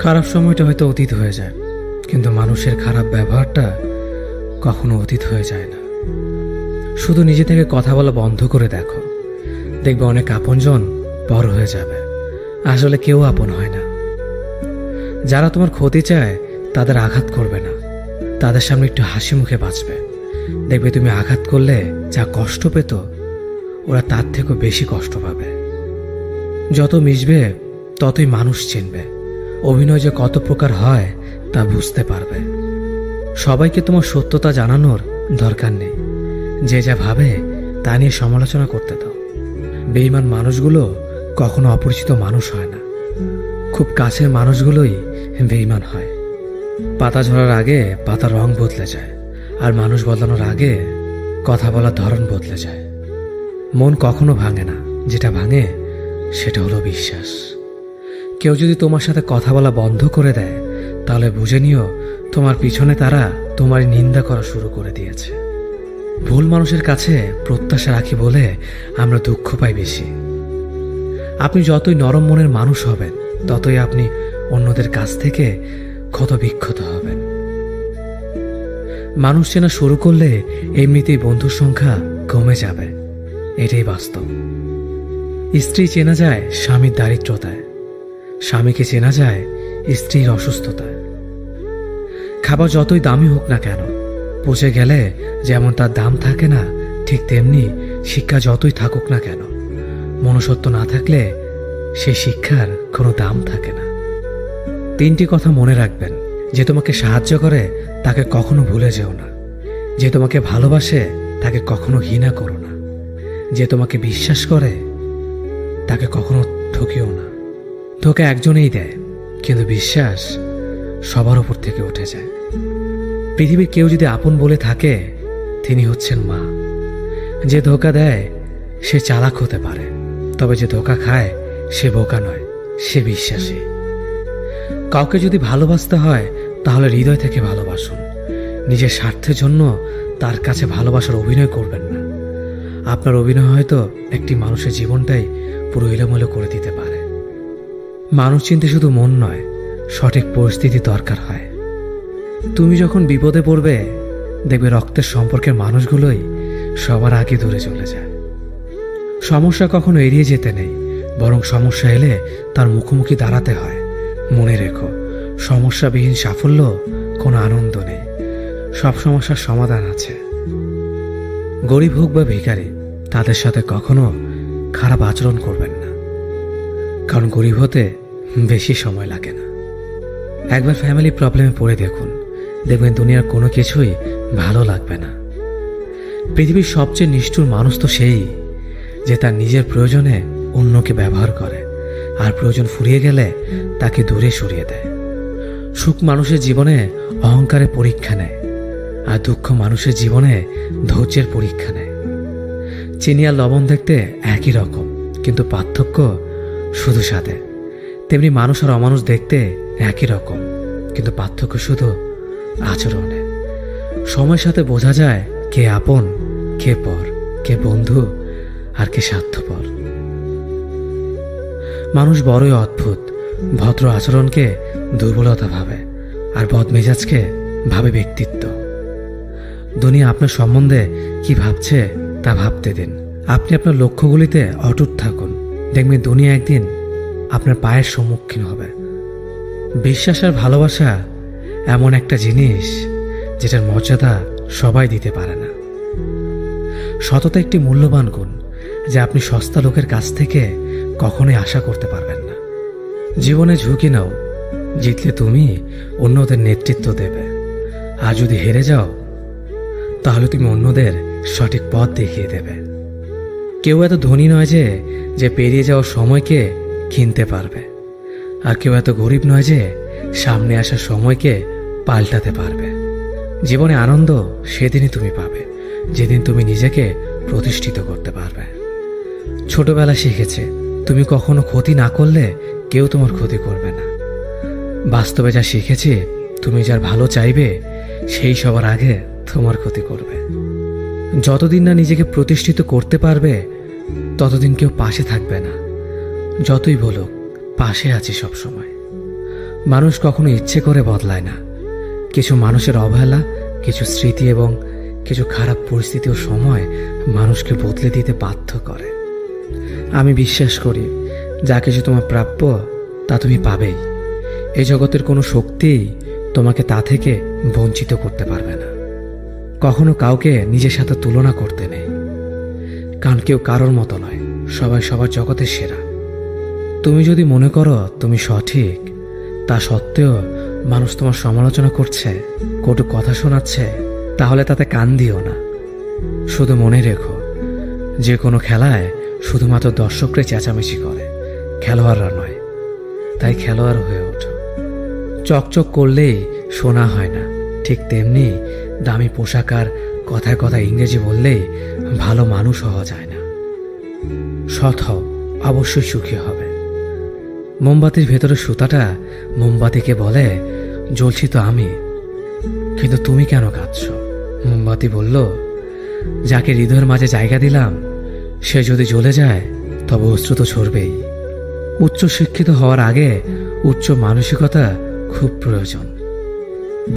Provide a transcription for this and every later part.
খারাপ সময়টা হয়তো অতীত হয়ে যায়, কিন্তু মানুষের খারাপ ব্যবহারটা কখনো অতীত হয়ে যায় না। শুধু নিজে থেকে কথা বলা বন্ধ করে দেখো, দেখবে অনেক আপনজন বড় হয়ে যাবে। আসলে কেউ আপন হয় না। যারা তোমার ক্ষতি চায় তাদের আঘাত করবে না, তাদের সামনে একটু হাসি মুখে বাঁচবে। দেখবে তুমি আঘাত করলে যা কষ্ট পেত, ওরা তার থেকেও বেশি কষ্ট পাবে। যত মিশবে ততই মানুষ চিনবে, অভিনয় যে কত প্রকার হয় তা বুঝতে পারবে। সবাইকে তোমার সত্যতা জানানোর দরকার নেই, যে যা ভাবে তা নিয়ে সমালোচনা করতে দাও। বেঈমান মানুষগুলো কখনো অপরিচিত মানুষ হয় না, খুব কাছের মানুষগুলোই বেঈমান হয়। পাতা ঝরার আগে পাতার রং বদলে যায়, আর মানুষ বদলানোর আগে কথা বলার ধরন বদলে যায়। মন কখনো ভাঙে না, যেটা ভাঙে সেটা হলো বিশ্বাস। কেউ যদি তোমার সাথে কথা বলা বন্ধ করে দেয়, তাহলে বুঝে নিও তোমার পিছনে তারা তোমারই নিন্দা করা শুরু করে দিয়েছে। ভুল মানুষের কাছে প্রত্যাশা রাখি বলে আমরা দুঃখ পাই বেশি। আপনি যতই নরম মনের মানুষ হবেন, ততই আপনি অন্যদের কাছ থেকে ক্ষত বিক্ষত হবেন। মানুষ চেনা শুরু করলে এমনিতেই বন্ধুর সংখ্যা কমে যাবে, এটাই বাস্তব। স্ত্রী চেনা যায় স্বামীর দারিদ্রতায়, স্বামীকে চেনা যায় স্ত্রীর অসুস্থতায়। খাবার যতই দামি হোক না কেন, পচে গেলে যেমন তার দাম থাকে না, ঠিক তেমনি শিক্ষা যতই থাকুক না কেন, মনুষ্যত্ব না থাকলে সেই শিক্ষার কোনো দাম থাকে না। 3টি কথা মনে রাখবেন: যে তোমাকে সাহায্য করে তাকে কখনো ভুলে যেও না, যে তোমাকে ভালোবাসে তাকে কখনো ঘৃণা করো না, যে তোমাকে বিশ্বাস করে তাকে কখনো ঠকিও না। ধোঁকা একজনেই দেয়, কিন্তু বিশ্বাস সবার উপর থেকে উঠে যায়। পৃথিবীর কেউ যদি আপন বলে থাকে, তিনি হচ্ছেন মা। যে ধোঁকা দেয় সে চালাক হতে পারে, তবে যে ধোঁকা খায় সে বোকা নয়, সে বিশ্বাসী। কাউকে যদি ভালোবাসতে হয় তাহলে হৃদয় থেকে ভালোবাসুন। নিজের স্বার্থের জন্য তার কাছে ভালোবাসার অভিনয় করবেন না। আপনার অভিনয় হয়তো একটি মানুষের জীবনটাই পুরো এলোমেলো করে দিতে পারে। মানুষ চিনতে শুধু মন নয়, সঠিক পরিস্থিতি দরকার হয়। তুমি যখন বিপদে পড়বে, দেখবে রক্তের সম্পর্কের মানুষগুলোই সবার আগে দূরে চলে যায়। সমস্যা কখনো এড়িয়ে যেতে নেই, বরং সমস্যা এলে তার মুখোমুখি দাঁড়াতে হয়। মনে রেখো, সমস্যাবিহীন সাফল্য কোনো আনন্দ নেই, সব সমস্যার সমাধান আছে। গরিব হোক বা ভিখারি, তাদের সাথে কখনো খারাপ আচরণ করবেন না, কারণ গরিব হতে বেশি সময় লাগে না। একবার ফ্যামিলি প্রবলেমে পড়ে দেখুন, দেখবেন দুনিয়ার কোনো কিছুই ভালো লাগবে না। পৃথিবীর সবচেয়ে নিষ্ঠুর মানুষ তো সেই, যে তার নিজের প্রয়োজনে অন্যকে ব্যবহার করে, আর প্রয়োজন ফুরিয়ে গেলে তাকে দূরে সরিয়ে দেয়। সুখ মানুষের জীবনে অহংকারের পরীক্ষা নেয়, আর দুঃখ মানুষের জীবনে ধৈর্যের পরীক্ষা নেয়। চিনি আর লবণ দেখতে একই রকম, কিন্তু পার্থক্য শুধু স্বাদে। তেমনি মানুষ আর অমানুষ দেখতে একই রকম, কিন্তু পার্থক্য শুধু আচরণে। সময়ের সাথে বোঝা যায় কে আপন, কে পর, কে বন্ধু আর কে স্বার্থপর। মানুষ বড়ই অদ্ভুত, ভদ্র আচরণকে দুর্বলতা ভাবে, আর বদমেজাজকে ভাবে ব্যক্তিত্ব। দুনিয়া আপনার সম্বন্ধে কি ভাবছে তা ভাবতে দিন। আপনি আপনার লক্ষ্যগুলিতে অটুট থাকুন, দেখবেন দুনিয়া একদিন আপনার পায়ের সম্মুখীন হবে। বিশ্বাস আর ভালোবাসা এমন একটা জিনিস যেটার মর্যাদা সবাই দিতে পারে না। সততা একটি মূল্যবান গুণ, যা আপনি সস্তা লোকের কাছ থেকে কখনোই আশা করতে পারবেন না। জীবনে ঝুঁকি নাও, জিতলে তুমি অন্যদের নেতৃত্ব দেবে, আর যদি হেরে যাও তাহলে তুমি অন্যদের সঠিক পথ দেখিয়ে দেবে। কেউ এত ধনী নয় যে পেরিয়ে যাওয়ার সময়কে কিনতে পারবে, আর কেউ এত গরিব নয় যে সামনে আসার সময়কে পাল্টাতে পারবে। জীবনে আনন্দ সেদিনই তুমি পাবে, যেদিন তুমি নিজেকে প্রতিষ্ঠিত করতে পারবে। ছোটবেলা শিখেছে, তুমি কখনো ক্ষতি না করলে কেউ তোমার ক্ষতি করবে না। বাস্তবে যা শিখেছি, তুমি যার ভালো চাইবে সেই সবার আগে তোমার ক্ষতি করবে। যতদিন না নিজেকে প্রতিষ্ঠিত করতে পারবে, ততদিন কেউ পাশে থাকবে না। যতই বলুক, পাশে আছি সব সময়। মানুষ কখনো ইচ্ছে করে বদলায় না। কিছু মানুষের অবহেলা, কিছু স্মৃতি এবং কিছু খারাপ পরিস্থিতি ও সময় মানুষকে বদলে দিতে বাধ্য করে। আমি বিশ্বাস করি যা কিছু তোমার প্রাপ্য তা তুমি পাবেই। এই জগতের কোনো শক্তিই তোমাকে তা থেকে বঞ্চিত করতে পারবে না। কখনো কাউকে নিজের সাথে তুলনা করতে নেই, কারণ কেউ কারোর মতো নয়, সবাই সবার জগতের সেরা। তুমি যদি মনে করো তুমি সঠিক, তা সত্ত্বেও মানুষ তোমার সমালোচনা করছে, কটু কথা শোনাচ্ছে, তাহলে তাতে কান দিও না। শুধু মনে রেখো, যে কোনো খেলায় শুধুমাত্র দর্শকরাই চেঁচামেচি করে, খেলোয়াড়রা নয়। তাই খেলোয়াড় হয়ে ওঠো। চকচক করলেই শোনা হয় না, ঠিক তেমনি দামি পোশাক আর কথায় কথায় ইংরেজি বললেই ভালো মানুষ হওয়া যায় না। সৎ হও, অবশ্যই সুখী হবে। মোমবাতির ভেতরে সুতাটা মোমবাতিকে বলে, জ্বলছি তো আমি, কিন্তু তুমি কেন কাঁদছ? মোমবাতি বলল, যাকে হৃদয়ের মাঝে জায়গা দিলাম সে যদি জ্বলে যায় তবে অশ্রু তো ঝরবেই। উচ্চ শিক্ষিত হওয়ার আগে উচ্চ মানসিকতা খুব প্রয়োজন।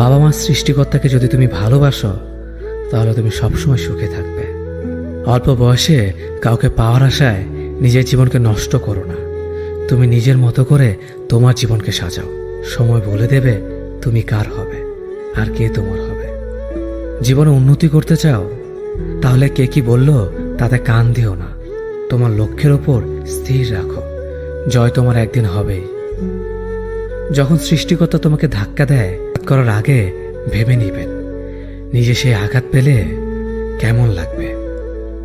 বাবা মার সৃষ্টিকর্তাকে যদি তুমি ভালোবাসো তাহলে তুমি সবসময় সুখে থাকবে। অল্প বয়সে কাউকে পাওয়ার আশায় নিজের জীবনকে নষ্ট করো না। তুমি নিজের মতো করে তোমার জীবনকে সাজাও। সময় বলে দেবে তুমি কার হবে আর কে তোমার হবে। জীবনে উন্নতি করতে চাও, তাহলে কে কি বলল তাতে কান দিও না। তোমার লক্ষ্যের ওপর স্থির রাখো, জয় তোমার একদিন হবেই। যখন সৃষ্টিকর্তা তোমাকে ধাক্কা দেয়, করার আগে ভেবে নিবেন নিজে সেই আঘাত পেলে কেমন লাগবে।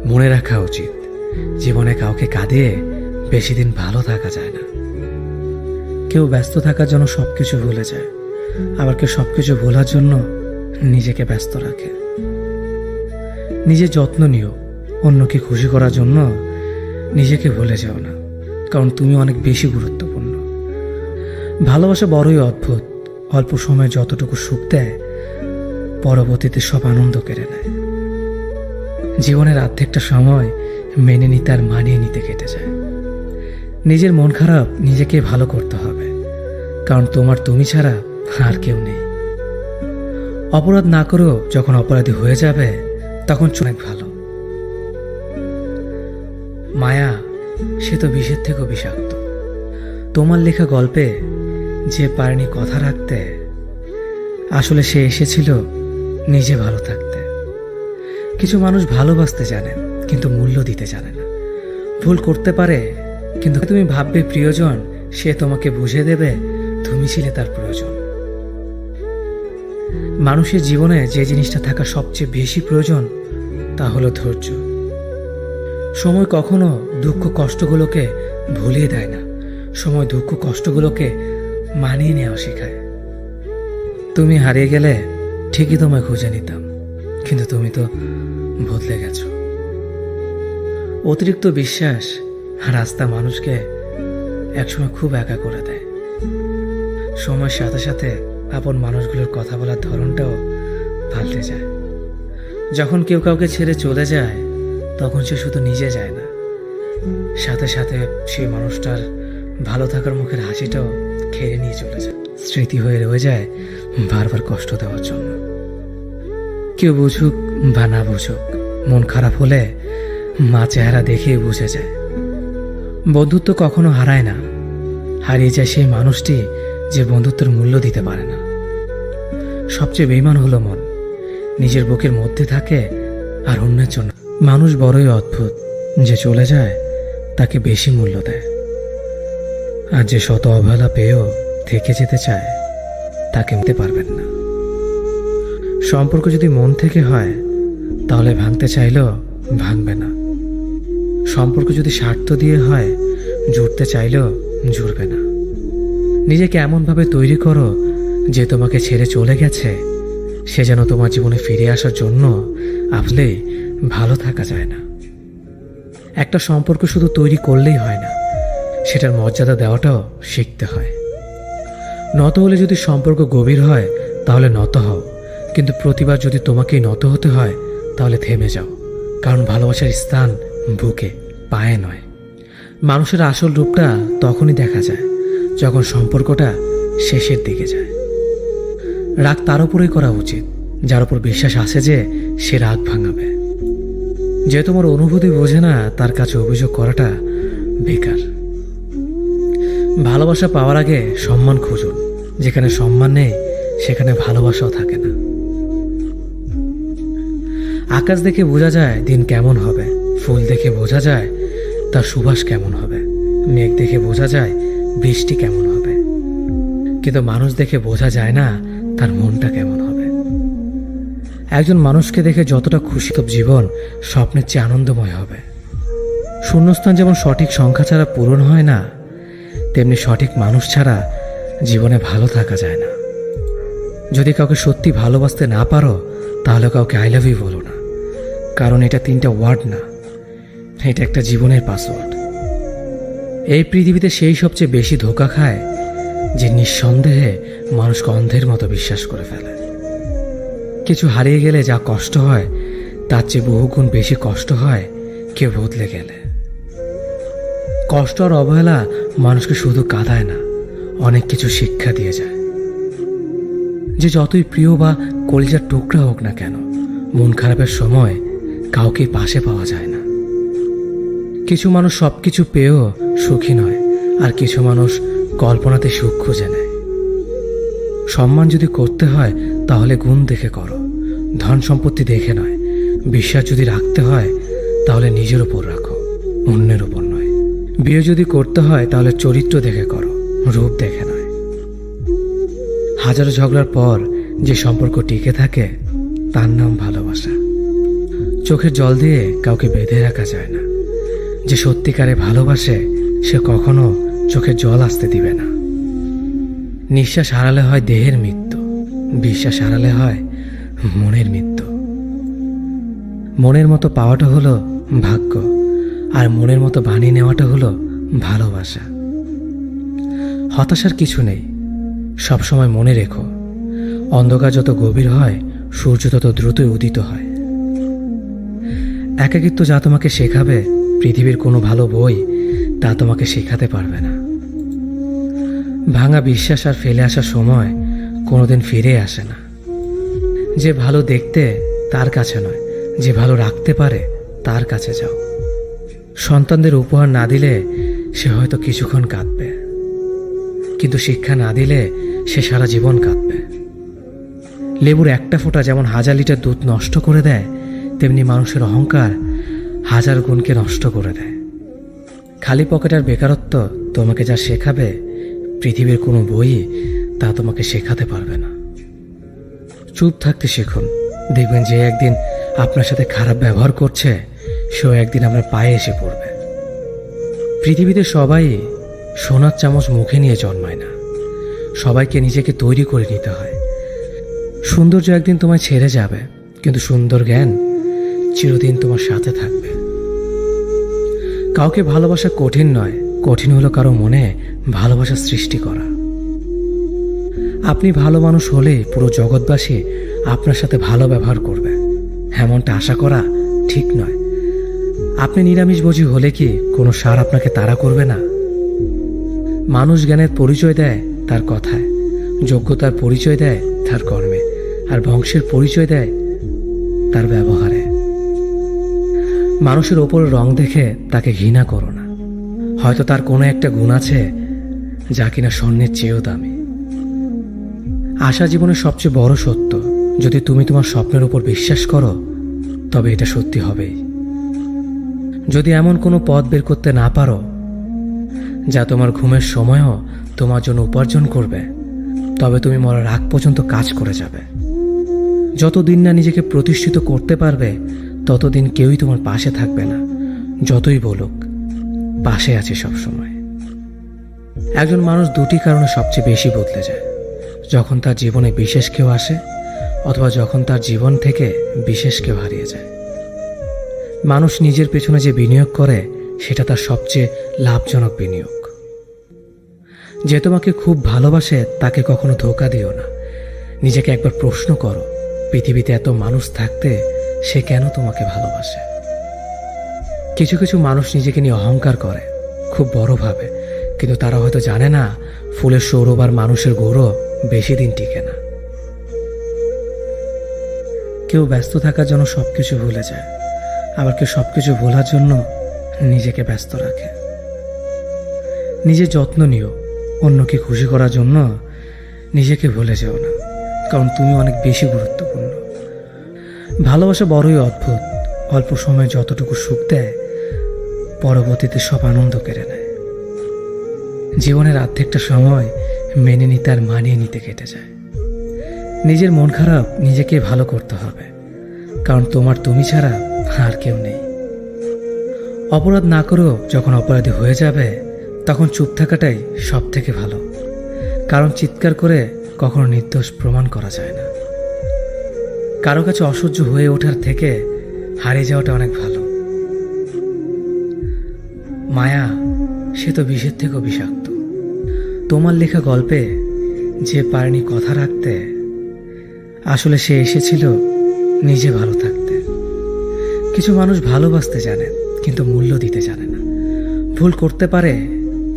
মনে রাখা উচিত, জীবনে কাউকে কাঁদিয়ে বেশি দিন ভালো থাকা যায় না। কেউ ব্যস্ত থাকার জন্য সবকিছু ভুলে যায়, আবার কেউ সবকিছু ভোলার জন্য নিজেকে ব্যস্ত রাখে। নিজের যত্ন নিও, অন্যকে খুশি করার জন্য নিজেকে ভুলে যাও না, কারণ তুমি অনেক বেশি গুরুত্বপূর্ণ। ভালোবাসা বড়ই অদ্ভুত। অল্প সময়ে যতটুকু সুখ দেয়, পরবর্তীতে সব আনন্দ কেড়ে নেয়। জীবনের অর্ধেকটা সময় মেনে নিতে আর মানিয়ে নিতে কেটে যায়। নিজের মন খারাপ নিজেকে ভালো করতে হবে, কারণ তোমার তুমি ছাড়া আর কেউ নেই। অপরাধ না করেও যখন অপরাধী হয়ে যাবে তখন অনেক ভালো। মায়া সে তো বিষের থেকেও বিষাক্ত। তোমার লেখা গল্পে যে পারেনি কথা রাখতে, আসলে সে এসেছিল নিজে ভালো থাকতে। কিছু মানুষ ভালোবাসতে জানে কিন্তু মূল্য দিতে জানে না। ভুল করতে পারে, কিন্তু তুমি ভাববে প্রিয়জন, সে তোমাকে বুঝিয়ে দেবে তুমি ছিলে তার প্রয়োজন। মানুষের জীবনে যে জিনিসটা থাকা সবচেয়ে বেশি প্রয়োজন তা হলো ধৈর্য। সময় কখনো দুঃখ কষ্টগুলোকে ভুলিয়ে দেয় না, সময় দুঃখ কষ্টগুলোকে মানিয়ে নেওয়া শেখায়। তুমি হারিয়ে গেলে ঠিকই তোমায় খুঁজে নিতাম, কিন্তু তুমি তো বদলে গেছো। অতিরিক্ত বিশ্বাস আর আস্থা মানুষকে একসময় খুব একা করে দেয়। সময়ের সাথে সাথে আপন মানুষগুলোর কথা বলার ধরনটাও পাল্টে যায়। যখন কেউ কাউকে ছেড়ে চলে যায় তখন সে শুধু নিজে যায় না, সাথে সাথে সেই মানুষটার ভালো থাকার মুখের হাসিটাও খেয়ে নিয়ে চলে যায়। স্মৃতি হয়ে রয়ে যায় বারবার কষ্ট দেওয়ার জন্য। কেউ বুঝুক বা না বুঝুক, মন খারাপ হলে মা চেহারা দেখেই বুঝে যায়। বন্ধুত্ব কখনো হারায় না, হারিয়ে যায় সেই মানুষটি যে বন্ধুত্বের মূল্য দিতে পারে না। সবচেয়ে বেঈমান হলো মন, নিজের বুকের মধ্যে থাকে আর অন্যের জন্য। মানুষ বড়ই অদ্ভুত, যে চলে যায় তাকে বেশি মূল্য দেয়, আর যে শত অবহেলা পেয়েও থেকে যেতে চায় তাকে নিতে পারবেন না। সম্পর্ক যদি মন থেকে হয় তাহলে ভাঙতে চাইলেও ভাঙবে না। সম্পর্ক যদি স্বার্থ দিয়ে হয় জুড়তে চাইলেও জুড়বে না। নিজেকে এমনভাবে তৈরি করো যে তোমাকে ছেড়ে চলে গেছে সে যেন তোমার জীবনে ফিরে আসার জন্য আসলেই ভালো থাকা যায় না। একটা সম্পর্ক শুধু তৈরি করলেই হয় না, সেটার মর্যাদা দেওয়াটাও শিখতে হয়। নত হলে যদি সম্পর্ক গভীর হয় তাহলে নত হও, কিন্তু প্রতিবার যদি তোমাকেই নত হতে হয় তাহলে থেমে যাও, কারণ ভালোবাসার স্থান বুকে, পায়ে নয়। মানুষের আসল রূপটা তখনই দেখা যায় যখন সম্পর্কটা শেষের দিকে যায়। রাগ তার উপরেই করা উচিত যার উপর বিশ্বাস আছে যে সে রাগ ভাঙাবে। যে তোমার অনুভূতি বোঝে না তার কাছে অভিযোগ করাটা বেকার। ভালোবাসা পাওয়ার আগে সম্মান খুঁজুন। যেখানে সম্মান নেই সেখানে ভালোবাসাও থাকে না। আকাশ দেখে বোঝা যায় দিন কেমন হবে, ফুল দেখে বোঝা যায় তার সুবাস কেমন হবে, মেঘ দেখে বোঝা যায় বৃষ্টি কেমন হবে, কিন্তু মানুষ দেখে বোঝা যায় না তার মনটা কেমন হবে। একজন মানুষকে দেখে যতটা খুশি তো জীবন স্বপ্নের চেয়ে আনন্দময় হবে। শূন্যস্থান যেমন সঠিক সংখ্যা ছাড়া পূরণ হয় না, তেমনি সঠিক মানুষ ছাড়া জীবনে ভালো থাকা যায় না। যদি কাউকে সত্যি ভালোবাসতে না পারো তাহলে কাউকে আই লাভ ইউ বলো না, কারণ এটা 3টা ওয়ার্ড না, এটা একটা জীবনের পাসওয়ার্ড। এই পৃথিবীতে সেই সবচেয়ে বেশি ধোঁকা খায় যে নিঃসন্দেহে মানুষকে অন্ধের মতো বিশ্বাস করে ফেলে। কিছু হারিয়ে গেলে যা কষ্ট হয় তার চেয়ে বহুগুণ বেশি কষ্ট হয় কেউ বদলে গেলে। কষ্ট আর অবহেলা মানুষকে শুধু কাঁদায় না, অনেক কিছু শিক্ষা দিয়ে যায়। যে যতই প্রিয় বা কলিজার টুকরা হোক না কেন, মন খারাপের সময় কাউকে পাশে পাওয়া যায় না। কিছু মানুষ সবকিছু পেয়েও সুখী নয়, আর কিছু মানুষ কল্পনাতে সুখ খুঁজে নেয়। সম্মান যদি করতে হয় তাহলে গুণ দেখে করো, ধন সম্পত্তি দেখে নয়। বিশ্বাস যদি রাখতে হয় তাহলে নিজের উপর রাখো, অন্যের উপর নয়। বিয়ে যদি করতে হয় তাহলে চরিত্র দেখে করো, রূপ দেখে নয়। হাজারো ঝগড়ার পর যে সম্পর্ক টিকে থাকে তার নাম ভালোবাসা। চোখের জল দিয়ে কাউকে বেঁধে রাখা যায় না। যে সত্যিকারে ভালোবাসে সে কখনো চোখের জল আসতে দিবে না। নিঃশ্বাস হারালে হয় দেহের মৃত্যু, বিশ্বাস হারালে হয় মনের মৃত্যু। মনের মতো পাওয়াটা হলো ভাগ্য, আর মনের মতো বানিয়ে নেওয়াটা হলো ভালোবাসা। হতাশার কিছু নেই, সবসময় মনে রেখো, অন্ধকার যত গভীর হয় সূর্য তত দ্রুতই উদিত হয়। একাকিত্ব যা তোমাকে শেখাবে পৃথিবীর কোনো ভালো বই তা তোমাকে শেখাতে পারবে না। ভাঙা বিশ্বাস আর ফেলে আসা সময় কোনোদিন ফিরে আসে না। যে ভালো দেখতে তার কাছে নয়, যে ভালো রাখতে পারে তার কাছে যাও। সন্তানদের উপহার না দিলে সে হয়তো কিছুক্ষণ কাঁদবে, কিন্তু শিক্ষা না দিলে সে সারা জীবন কাঁদবে। লেবুর একটা ফোঁটা যেমন 1000 লিটার দুধ নষ্ট করে দেয়, তেমনি মানুষের অহংকার 1000 গুণকে নষ্ট করে দেয়। খালি পকেট আর বেকারত্ব তোমাকে যা শেখাবে পৃথিবীর কোনো বই তা তোমাকে শেখাতে পারবে না। চুপ থাকতে শিখুন, দেখবেন যে একদিন আপনার সাথে খারাপ ব্যবহার করছে সেও একদিন আপনার পায়ে এসে পড়বে। পৃথিবীতে সবাই সোনার চামচ মুখে নিয়ে জন্মায় না, সবাইকে নিজেকে তৈরি করে নিতে হয়। সৌন্দর্য একদিন তোমায় ছেড়ে যাবে, কিন্তু সুন্দর জ্ঞান চিরদিন তোমার সাথে থাকবে। কাউকে ভালোবাসা কঠিন নয়, কঠিন হলো কারো মনে ভালোবাসা সৃষ্টি করা। আপনি ভালো মানুষ হলে পুরো জগৎবাসী আপনার সাথে ভালো ব্যবহার করবে, এমনটা আশা করা ঠিক নয়। আপনি নিরামিষভোজী হলে কি কোনো সার আপনাকে তাড়া করবে না? মানুষ জ্ঞানের পরিচয় দেয় তার কথায়, যোগ্যতার পরিচয় দেয় তার কর্মে, আর বংশের পরিচয় দেয় তার ব্যবহারে। মানুষের ওপর রং দেখে তাকে ঘৃণা করো না, হয়তো তার কোনো একটা গুণ আছে যা কিনা স্বর্ণের চেয়েও দামি। আশা জীবনের সবচেয়ে বড় সত্য। যদি তুমি তোমার স্বপ্নের উপর বিশ্বাস করো তবে এটা সত্যি হবেই। যদি এমন কোনো পথ বের করতে না পারো যা তোমার ঘুমের সময়ও তোমার জন্য উপার্জন করবে, তবে তুমি মরার আগ পর্যন্ত কাজ করে যাবে। যতদিন না নিজেকে প্রতিষ্ঠিত করতে পারবে ততদিন কেউই তোমার পাশে থাকবে না, যতই বলুক পাশে আছে সব সময়। একজন মানুষ দুটি কারণে সবচেয়ে বেশি বদলে যায়: যখন তার জীবনে বিশেষ কেউ আসে, অথবা যখন তার জীবন থেকে বিশেষ কেউ হারিয়ে যায়। মানুষ নিজের পেছনে যে বিনিয়োগ করে সেটা তার সবচেয়ে লাভজনক বিনিয়োগ। যে তোমাকে খুব ভালোবাসে তাকে কখনো ধোঁকা দিও না। নিজেকে একবার প্রশ্ন করো, পৃথিবীতে এত মানুষ থাকতে সে কেন তোমাকে ভালোবাসে? কিছু কিছু মানুষ নিজেকে নিয়ে অহংকার করে, খুব বড় ভাবে, কিন্তু তারা হয়তো জানে না ফুলের সৌরভ আর মানুষের গৌরব বেশি দিন টিকে না। কেউ ব্যস্ত থাকার জন্য সবকিছু ভুলে যায়, আবার কেউ সবকিছু ভোলার জন্য নিজেকে ব্যস্ত রাখে। নিজের যত্ন নিও, অন্যকে খুশি করার জন্য নিজেকে ভুলে যেও না, কারণ তুমি অনেক বেশি গুরুত্বপূর্ণ। ভালোবাসা বড়ই অদ্ভুত, অল্প সময়ে যতটুকু সুখ দেয় পরবর্তীতে সব আনন্দ কেড়ে নেয়। জীবনের অর্ধেকটা সময় মেনে নিতে আর মানিয়ে নিতে কেটে যায়। নিজের মন খারাপ নিজেকে ভালো করতে হবে, কারণ তোমার তুমি ছাড়া আর কেউ নেই। অপরাধ না করেও যখন অপরাধী হয়ে যাবে তখন চুপ থাকাটাই সব থেকে ভালো, কারণ চিৎকার করে কখনো নির্দোষ প্রমাণ করা যায় না। কারো কাছে অসহ্য হয়ে ওঠার থেকে হারিয়ে যাওয়াটা অনেক ভালো। মায়া সে তো বিষের থেকেও বিষাক্ত। তোমার লেখা গল্পে যে পারেনি কথা রাখতে, আসলে সে এসেছিল নিজে ভালো থাকতে। কিছু মানুষ ভালোবাসতে জানে কিন্তু মূল্য দিতে জানে না। ভুল করতে পারে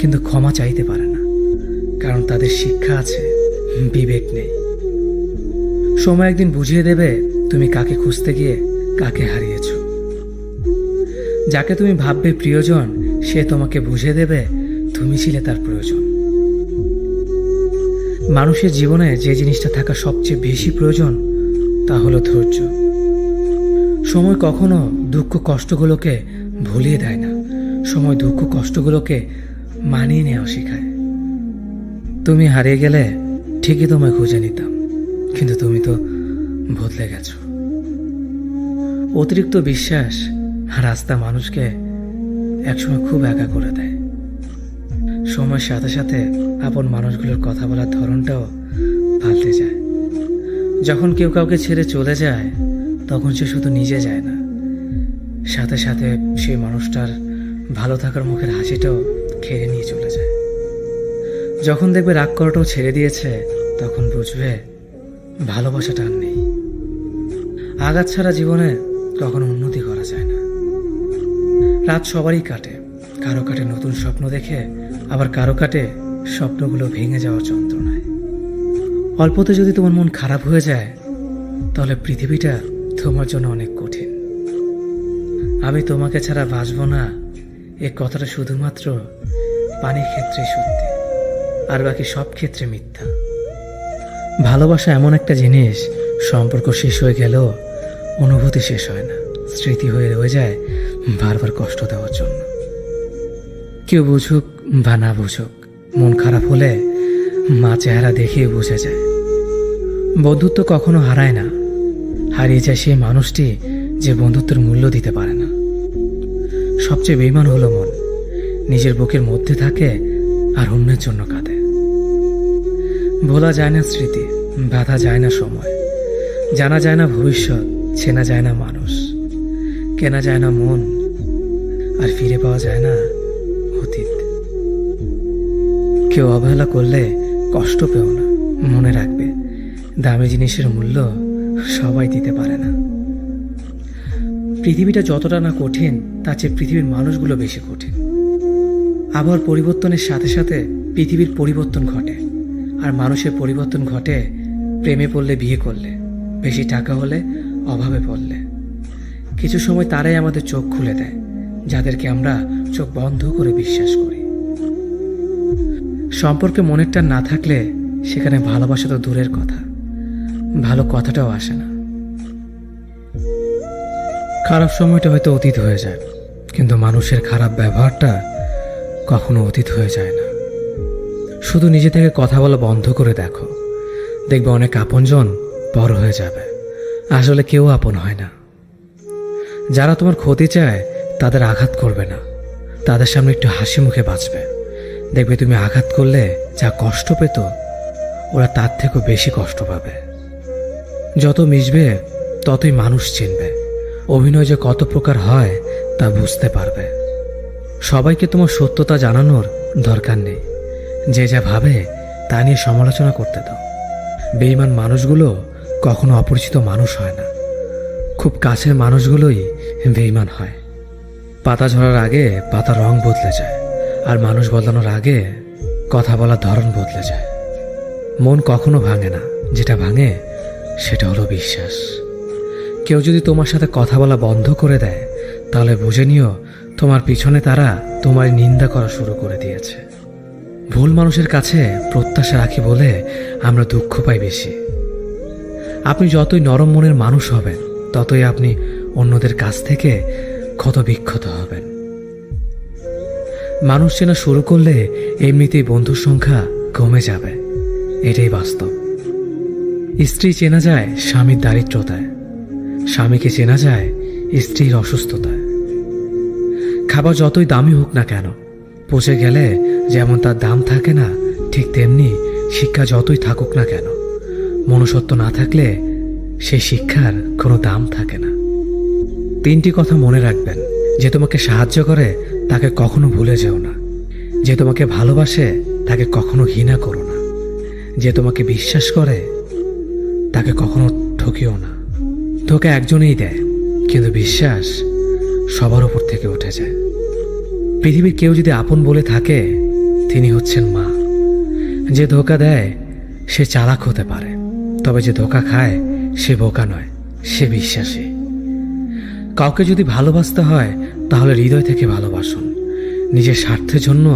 কিন্তু ক্ষমা চাইতে পারে না, কারণ তাদের শিক্ষা আছে, বিবেক নেই। সময় একদিন বুঝিয়ে দেবে তুমি কাকে খুঁজতে গিয়ে কাকে হারিয়েছ। যাকে তুমি ভাববে প্রিয়জন সে তোমাকে বুঝিয়ে দেবে তুমি ছিলে তার প্রয়োজন। মানুষের জীবনে যে জিনিসটা থাকা সবচেয়ে বেশি প্রয়োজন তা হলো ধৈর্য। সময় কখনো দুঃখ কষ্টগুলোকে ভুলিয়ে দেয় না, সময় দুঃখ কষ্টগুলোকে মানিয়ে নেওয়া শেখায়। তুমি হারিয়ে গেলে ঠিকই তোমায় খুঁজে নিতাম, কিন্তু তুমি তো বদলে গেছো। অতিরিক্ত বিশ্বাস রাস্তা মানুষকে একসময় খুব একা করে দেয়। সময়ের সাথে সাথে আপন মানুষগুলোর কথা বলার ধরনটাও পাল্টে যায়। যখন কেউ কাউকে ছেড়ে চলে যায় তখন সে শুধু নিজে যায় না, সাথে সাথে সেই মানুষটার ভালো থাকার মুখের হাসিটাও খেয়ে নিয়ে চলে যায়। যখন দেখবে রাগ করাটাও ছেড়ে দিয়েছে তখন বুঝবে ভালোবাসাটা আর নেই। আঘাত ছাড়া জীবনে কখনো উন্নতি করা যায় না। রাত সবারই কাটে, কারো কাটে নতুন স্বপ্ন দেখে, আবার কারো কাটে স্বপ্নগুলো ভেঙে যাওয়ার যন্ত্রণায়। অল্পতে যদি তোমার মন খারাপ হয়ে যায় তাহলে পৃথিবীটা তোমার জন্য অনেক কঠিন। আমি তোমাকে ছাড়া বাঁচব না এ কথাটা শুধুমাত্র পানির ক্ষেত্রে সত্যি, আর বাকি সব ক্ষেত্রে মিথ্যা। ভালোবাসা এমন একটা জিনিস, সম্পর্ক শেষ হয়ে গেলেও অনুভূতি শেষ হয় না, স্মৃতি হয়ে রয়ে যায় বারবার কষ্ট দেওয়ার জন্য। কেউ বুঝুক বা না বুঝুক, মন খারাপ হলে মা চেহারা দেখেই বুঝে যায়। বন্ধুত্ব কখনো হারায় না, হারিয়ে যায় সেই মানুষটি যে বন্ধুত্বের মূল্য দিতে পারে না। সবচেয়ে বেঈমান হলো মন, নিজের বুকের মধ্যে থাকে আর অন্যের জন্য কাঁদে। ভোলা যায় না স্মৃতি, বাধা যায় না সময়, জানা যায় না ভবিষ্যৎ, চেনা যায় না মানুষ, কেনা যায় না মন, আর ফিরে পাওয়া যায় না অতীত। কেউ অবহেলা করলে কষ্ট পেও না, মনে রাখবে দামি জিনিসের মূল্য সবাই দিতে পারে না। পৃথিবীটা যতটা না কঠিন তার চেয়ে পৃথিবীর মানুষগুলো বেশি কঠিন। আবহাওয়ার পরিবর্তনের সাথে সাথে পৃথিবীর পরিবর্তন ঘটে, আর মানুষের পরিবর্তন ঘটে প্রেমে পড়লে, বিয়ে করলে, বেশি টাকা হলে, অভাবে পড়লে। কিছু সময় তারাই আমাদের চোখ খুলে দেয় যাদেরকে আমরা চোখ বন্ধ করে বিশ্বাস করি। সম্পর্কে মনের টান না থাকলে সেখানে ভালোবাসা তো দূরের কথা, ভালো কথাটাও আসে না। খারাপ সময়টা হয়তো অতীত হয়ে যায়, কিন্তু মানুষের খারাপ ব্যবহারটা কখনো অতীত হয়ে যায় না। শুধু নিজে থেকে কথা বলা বন্ধ করে দেখো, দেখবে অনেক আপনজন বড় হয়ে যাবে। আসলে কেউ আপন হয় না। যারা তোমার ক্ষতি চায় তাদের আঘাত করবে না, তাদের সামনে একটু হাসি মুখে বাঁচবে। দেখবে তুমি আঘাত করলে যা কষ্ট পেত ওরা তার থেকেও বেশি কষ্ট পাবে। যত মিশবে ততই মানুষ চিনবে, অভিনয় যে কত প্রকার হয় তা বুঝতে পারবে। সবাইকে তোমার সত্যতা জানানোর দরকার নেই, যে যা ভাবে তা নিয়ে সমালোচনা করতে দাও। বেঈমান মানুষগুলো কখনো অপরিচিত মানুষ হয় না, খুব কাছের মানুষগুলোই বেঈমান হয়। পাতা ঝরার আগে পাতার রং বদলে যায়, আর মানুষ বদলানোর আগে কথা বলার ধরন বদলে যায়। মন কখনো ভাঙে না, যেটা ভাঙে সেটা হলো বিশ্বাস। কেউ যদি তোমার সাথে কথা বলা বন্ধ করে দেয়, তাহলে বুঝে নিও তোমার পিছনে তারা তোমার নিন্দা করা শুরু করে দিয়েছে। ভুল মানুষের কাছে প্রত্যাশা রাখি বলে আমরা দুঃখ পাই বেশি। আপনি যতই নরম মনের মানুষ হবেন, ততই আপনি অন্যদের কাছ থেকে ক্ষত বিক্ষত হবেন। মানুষ চেনা শুরু করলে এমনিতেই বন্ধুর সংখ্যা কমে যাবে, এটাই বাস্তব। স্ত্রী চেনা যায় স্বামীর দারিদ্রতায়, স্বামীকে চেনা যায় স্ত্রীর অসুস্থতায়। খাবার যতই দামি হোক না কেন, পচে গেলে যেমন তার দাম থাকে না, ঠিক তেমনি শিক্ষা যতই থাকুক না কেন, মনুষ্যত্ব না থাকলে সেই শিক্ষার কোনো দাম থাকে না। 3টি কথা মনে রাখবেন। যে তোমাকে সাহায্য করে তাকে কখনো ভুলে যেও না। যে তোমাকে ভালোবাসে তাকে কখনো ঘৃণা করো না। যে তোমাকে বিশ্বাস করে তাকে কখনো ঠকিও না। ধোঁকা একজনেই দেয়, কিন্তু বিশ্বাস সবার উপর থেকে উঠে যায়। পৃথিবীর কেউ যদি আপন বলে থাকে, তিনি হচ্ছেন মা। যে ধোঁকা দেয় সে চালাক হতে পারে, তবে যে ধোঁকা খায় সে বোকা নয়, সে বিশ্বাসী। কাউকে যদি ভালোবাসতে হয় তাহলে হৃদয় থেকে ভালোবাসুন। নিজের স্বার্থের জন্য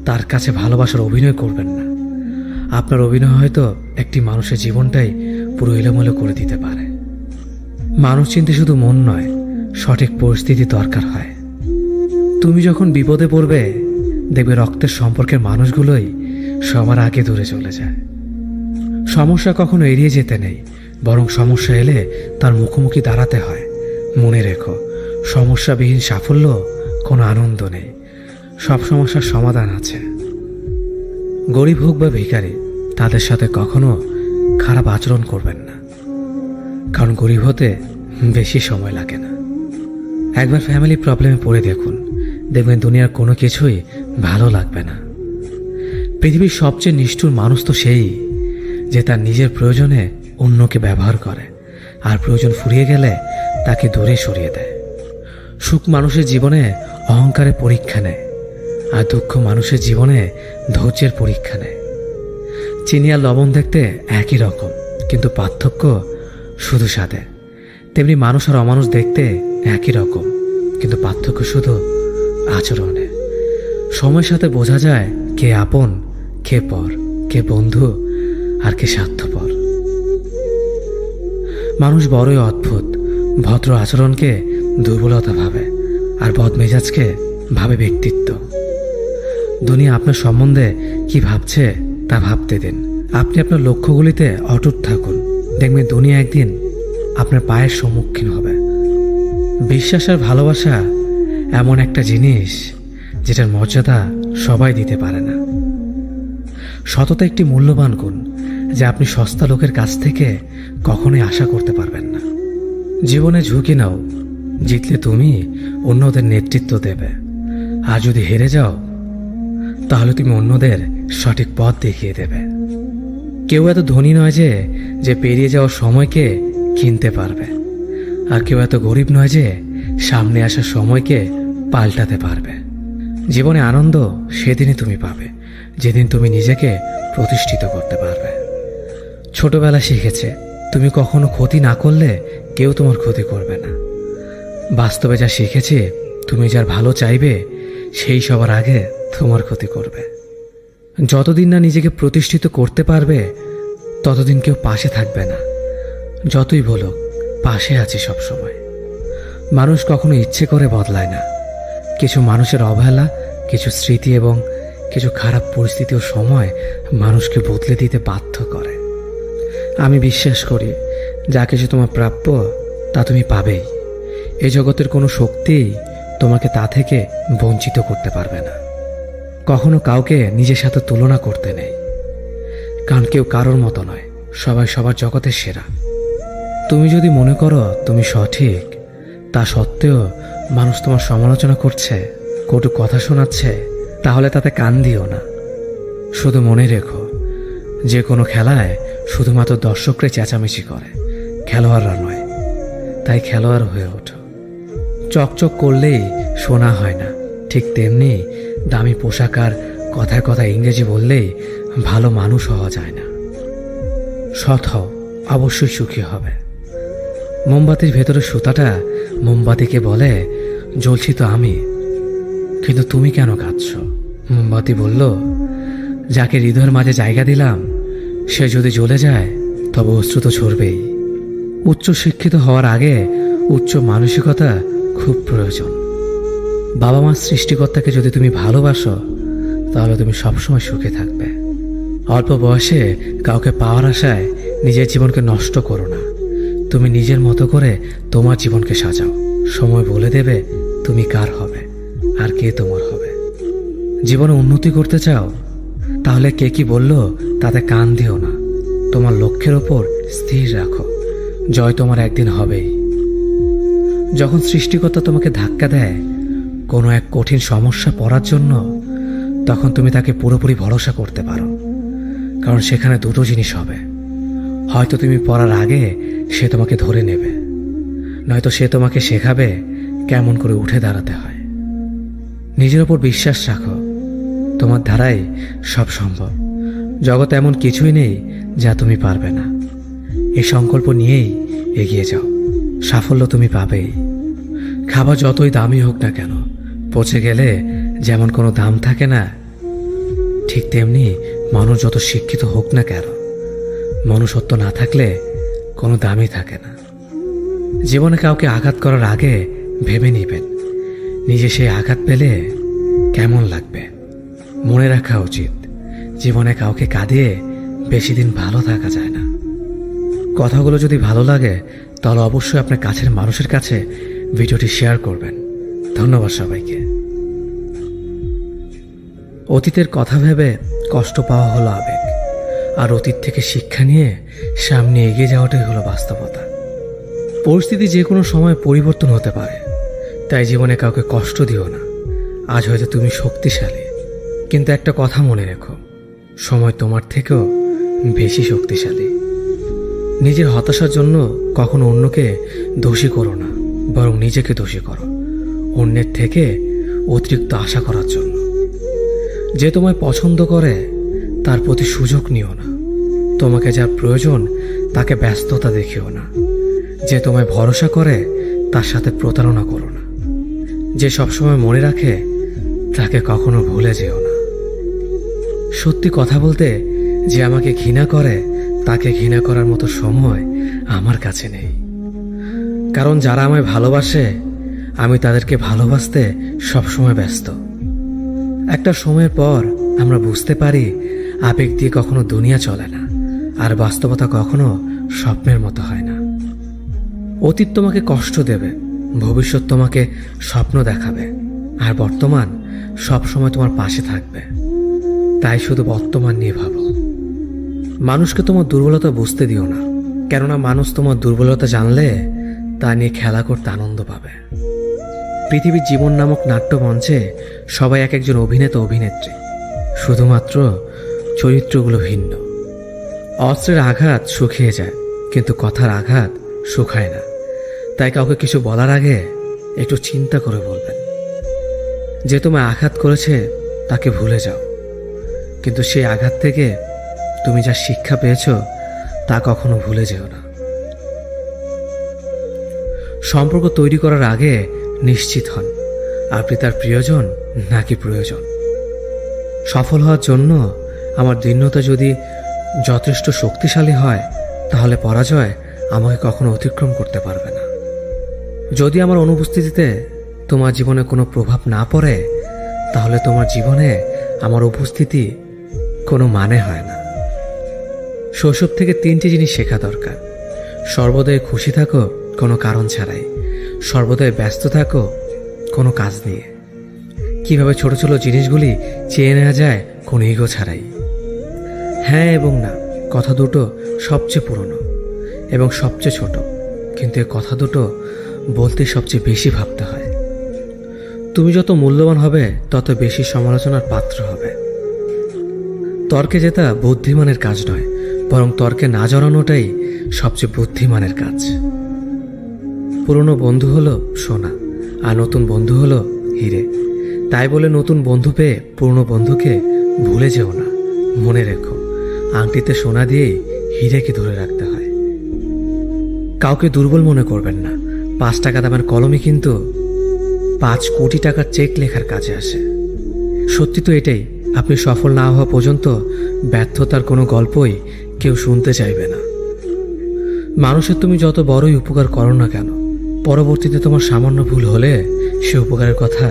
তার কাছে ভালোবাসার অভিনয় করবেন না। আপনার অভিনয় হয়তো একটি মানুষের জীবনটাই পুরো এলোমেলো করে দিতে পারে। মানুষ চিনতে শুধু মন নয়, সঠিক পরিস্থিতি দরকার হয়। তুমি যখন বিপদে পড়বে, দেখবে রক্তের সম্পর্কের মানুষগুলোই সবার আগে দূরে চলে যায়। সমস্যা কখনো এড়িয়ে যেতে নেই, বরং সমস্যা এলে তার মুখোমুখি দাঁড়াতে হয়। মনে রেখো, সমস্যাবিহীন সাফল্য কোনো আনন্দ নেই। সব সমস্যার সমাধান আছে। গরিব হোক বা ভিখারি, তাদের সাথে কখনো খারাপ আচরণ করবেন না, কারণ গরিব হতে বেশি সময় লাগে না। একবার ফ্যামিলি প্রবলেমে পড়ে দেখুন, দেখবেন দুনিয়ার কোনো কিছুই ভালো লাগবে না। পৃথিবীর সবচেয়ে নিষ্ঠুর মানুষ তো সেই, যে তার নিজের প্রয়োজনে অন্যকে ব্যবহার করে, আর প্রয়োজন ফুরিয়ে গেলে তাকে দূরে সরিয়ে দেয়। সুখ মানুষের জীবনে অহংকারের পরীক্ষা নেয়, আর দুঃখ মানুষের জীবনে ধৈর্যের পরীক্ষা নেয়। চিনি আর লবণ দেখতে একই রকম, কিন্তু পার্থক্য শুধু স্বাদে। তেমনি মানুষ আর অমানুষ দেখতে একই রকম, কিন্তু পার্থক্য শুধু আচরণে। সময়ের সাথে বোঝা যায় কে আপন, কে পর, কে বন্ধু আর কে স্বার্থপর। মানুষ বড়ই অদ্ভুত। ভদ্র আচরণকে দুর্বলতা ভাবে, আর বদমেজাজকে ভাবে ব্যক্তিত্ব। দুনিয়া আপনার সম্বন্ধে কি ভাবছে তা ভাবতে দিন। আপনি আপনার লক্ষ্যগুলিতে অটুট থাকুন, দেখবেন দুনিয়া একদিন আপনার পায়ের সম্মুখীন হবে। বিশ্বাস আর ভালোবাসা এমন একটা জিনিস যেটার মর্যাদা সবাই দিতে পারে না। সততা একটি মূল্যবান গুণ, যা আপনি সস্তা লোকের কাছ থেকে কখনোই আশা করতে পারবেন না। জীবনে ঝুঁকি নাও, জিতলে তুমি অন্যদের নেতৃত্ব দেবে, আর যদি হেরে যাও তাহলে তুমি অন্যদের সঠিক পথ দেখিয়ে দেবে। কেউ এত ধনী নয় যে পেরিয়ে যাওয়ার সময়কে কিনতে পারবে, আর কেউ এত গরিব নয় যে সামনে আসার সময়কে পাল্টাতে পারবে। জীবনে আনন্দ সেদিনই তুমি পাবে, যেদিন তুমি নিজেকে প্রতিষ্ঠিত করতে পারবে। ছোটবেলা শিখেছে, তুমি কখনো ক্ষতি না করলে কেউ তোমার ক্ষতি করবে না। বাস্তবে যা শিখেছে, তুমি যার ভালো চাইবে সেই সবার আগে তোমার ক্ষতি করবে। যতদিন না নিজেকে প্রতিষ্ঠিত করতে পারবে, ততদিন কেউ পাশে থাকবে না। যতই বলুক পাশে আছি সবসময়। মানুষ কখনো ইচ্ছে করে বদলায় না। কিছু মানুষের অবহেলা, কিছু স্মৃতি এবং কিছু খারাপ পরিস্থিতি ও সময় মানুষকে বদলে দিতে বাধ্য করে। আমি বিশ্বাস করি, যা কিছু তোমার প্রাপ্য তা তুমি পাবেই। এই জগতের কোনো শক্তিই তোমাকে তা থেকে বঞ্চিত করতে পারবে না। কখনো কাউকে নিজের সাথে তুলনা করতে নেই, কারণ কেউ কারোর মতো নয়, সবাই সবার জগতের সেরা। তুমি যদি মনে করো তুমি সঠিক, তা সত্ত্বেও মানুষ তোমার সমালোচনা করছে, কটু কথা শোনাচ্ছে, তাহলে তাতে কান দিও না। শুধু মনে রেখো, যে কোনো খেলায় শুধুমাত্র দর্শকরা চেঁচামেচি করে, খেলোয়াড়রা নয়। তাই খেলোয়াড় হয়ে ওঠো। চকচক করলেই সোনা হয় না, ঠিক তেমনি দামি পোশাক আর কথায় কথায় ইংরেজি বললেই ভালো মানুষ হওয়া যায় না। সৎ হও, অবশ্যই সুখী হবে। মোমবাতির ভেতরে সুতাটা মোমবাতিকে বলে, জ্বলছি তো আমি, কিন্তু তুমি কেন কাঁদছ? মোমবাতি বলল, যাকে হৃদয়ের মাঝে জায়গা দিলাম সে যদি জ্বলে যায় তবে অশ্রু তো ঝরবেই। উচ্চ শিক্ষিত হওয়ার আগে উচ্চ মানসিকতা খুব প্রয়োজন। বাবা মার সৃষ্টিকর্তাকে যদি তুমি ভালোবাসো তাহলে তুমি সবসময় সুখে থাকবে। অল্প বয়সে কাউকে পাওয়ার আশায় নিজের জীবনকে নষ্ট করো না। তুমি নিজের মতো করে তোমার জীবনকে সাজাও। সময় বলে দেবে তুমি কার হবে আর কে তোমার হবে। জীবনে উন্নতি করতে চাও? তাহলে কে কি বলল তাতে কান দিও না। তোমার লক্ষ্যের ওপর স্থির রাখো, জয় তোমার একদিন হবেই। যখন সৃষ্টিকর্তা তোমাকে ধাক্কা দেয় কোনো এক কঠিন সমস্যা পড়ার জন্য, তখন তুমি তাকে পুরোপুরি ভরসা করতে পারো। কারণ সেখানে দুটো জিনিস হবে, হয়তো তুমি পড়ার আগে সে তোমাকে ধরে নেবে, নয়তো সে তোমাকে শেখাবে কেমন করে উঠে দাঁড়াতে হয়। নিজের ওপর বিশ্বাস রাখো, তোমার দ্বারাই সব সম্ভব। জগতে এমন কিছুই নেই যা তুমি পারবে না। এই সংকল্প নিয়েই এগিয়ে যাও, সাফল্য তুমি পাবেই। খাবার যতই দামি হোক না কেন, পচে গেলে যেমন কোনো দাম থাকে না, ঠিক তেমনি মানুষ যত শিক্ষিত হোক না কেন, মনুষ্যত্ব না থাকলে কোনো দামই থাকে না। জীবনে কাউকে আঘাত করার আগে ভেবে নিবেন নিজে সেই আঘাত পেলে কেমন লাগবে। মনে রাখা উচিত, জীবনে কাউকে কাঁদিয়ে বেশি দিন ভালো থাকা যায় না। কথাগুলো যদি ভালো লাগে তাহলে অবশ্যই আপনার কাছের মানুষের কাছে ভিডিওটি শেয়ার করবেন। ধন্যবাদ সবাইকে। অতীতের কথা ভেবে কষ্ট পাওয়া হলো আবেগ, আর অতীত থেকে শিক্ষা নিয়ে সামনে এগিয়ে যাওয়াটাই হলো বাস্তবতা। পরিস্থিতি যে কোনো সময় পরিবর্তন হতে পারে, তাই জীবনে কাউকে কষ্ট দিও না। আজ হয়তো তুমি শক্তিশালী, কিন্তু একটা কথা মনে রেখো, সময় তোমার থেকেও বেশি শক্তিশালী। নিজের হতাশার জন্য কখনো অন্যকে দোষী করো না, বরং নিজেকে দোষী করো অন্যের থেকে অতিরিক্ত আশা করার জন্য। যে তোমায় পছন্দ করে তার প্রতি সুযোগ নিও না। তোমাকে যার প্রয়োজন তাকে ব্যস্ততা দেখিও না। যে তোমায় ভরসা করে তার সাথে প্রতারণা করো না। যে সবসময় মনে রাখে তাকে কখনো ভুলে যেও না। সত্যি কথা বলতে, যে আমাকে ঘৃণা করে তাকে ঘৃণা করার মতো সময় আমার কাছে নেই। কারণ যারা আমায় ভালোবাসে আমি তাদেরকে ভালোবাসতে সবসময় ব্যস্ত। একটা সময়ের পর আমরা বুঝতে পারি আবেগ দিয়ে কখনো দুনিয়া চলে না, আর বাস্তবতা কখনো স্বপ্নের মতো হয় না। অতীত তোমাকে কষ্ট দেবে, ভবিষ্যৎ তোমাকে স্বপ্ন দেখাবে, আর বর্তমান সবসময় তোমার পাশে থাকবে। তাই শুধু বর্তমান নিয়ে ভাবো। মানুষকে তোমার দুর্বলতা বুঝতে দিও না, কেননা মানুষ তোমার দুর্বলতা জানলে তা নিয়ে খেলা করতে আনন্দ পাবে। পৃথিবীর জীবন নামক নাট্যমঞ্চে সবাই এক একজন অভিনেতা অভিনেত্রী, শুধুমাত্র চরিত্রগুলো ভিন্ন। অস্ত্রের আঘাত শুকিয়ে যায়, কিন্তু কথার আঘাত শুকায় না। তাই কাউকে কিছু বলার আগে একটু চিন্তা করে বলবেন। যে তোমায় আঘাত করেছে তাকে ভুলে যাও, কিন্তু সেই আঘাত থেকে তুমি যা শিক্ষা পেয়েছ তা কখনো ভুলে যেও না। সম্পর্ক তৈরি করার আগে নিশ্চিত হন আপনি তার প্রিয়জন নাকি প্রয়োজন। সফল হওয়ার জন্য আমার দৃঢ়তা যদি যথেষ্ট শক্তিশালী হয়, তাহলে পরাজয় আমাকে কখনো অতিক্রম করতে পারবে না। যদি আমার অনুপস্থিতিতে তোমার জীবনে কোনো প্রভাব না পড়ে, তাহলে তোমার জীবনে আমার উপস্থিতি কোনো মানে হয় না। শৈশব থেকে 3টি জিনিস শেখা দরকার। সর্বদাই খুশি থাকো কোনো কারণ ছাড়াই, সর্বদাই ব্যস্ত থাকো কোনো কাজ নিয়ে। কিভাবে ছোট ছোট জিনিসগুলি চেয়ে নেওয়া যায় কোনো ইগো ছাড়াই। হ্যাঁ এবং না কথা দুটো সবচেয়ে পুরনো এবং সবচেয়ে ছোট, কিন্তু এই কথা দুটো বলতে সবচেয়ে বেশি ভাবতে হয়। তুমি যত মূল্যবান হবে তত বেশি সমালোচনার পাত্র হবে। তর্কে জেতা বুদ্ধিমানের কাজ নয়, বরং তর্কে না জড়ানোটাই সবচেয়ে বুদ্ধিমানের কাজ। পুরনো বন্ধু হলো সোনা, আর নতুন বন্ধু হলো হিরে। তাই বলে নতুন বন্ধু পেয়ে পুরনো বন্ধুকে ভুলে যেও না। মনে রেখো, আংটিতে সোনা দিয়েই হীরেকে ধরে রাখতে হয়। কাউকে দুর্বল মনে করবেন না। 5 টাকা দামের কলমই কিন্তু 5 কোটি টাকার চেক লেখার কাজে আসে। সত্যি তো এটাই, আপনি সফল না হওয়া পর্যন্ত ব্যর্থতার কোনো গল্পই কেউ শুনতে চাইবে না। মানুষের তুমি যত বড়ই উপকার করো না কেন, পরবর্তীতে তোমার সামান্য ভুল হলে সে উপকারের কথা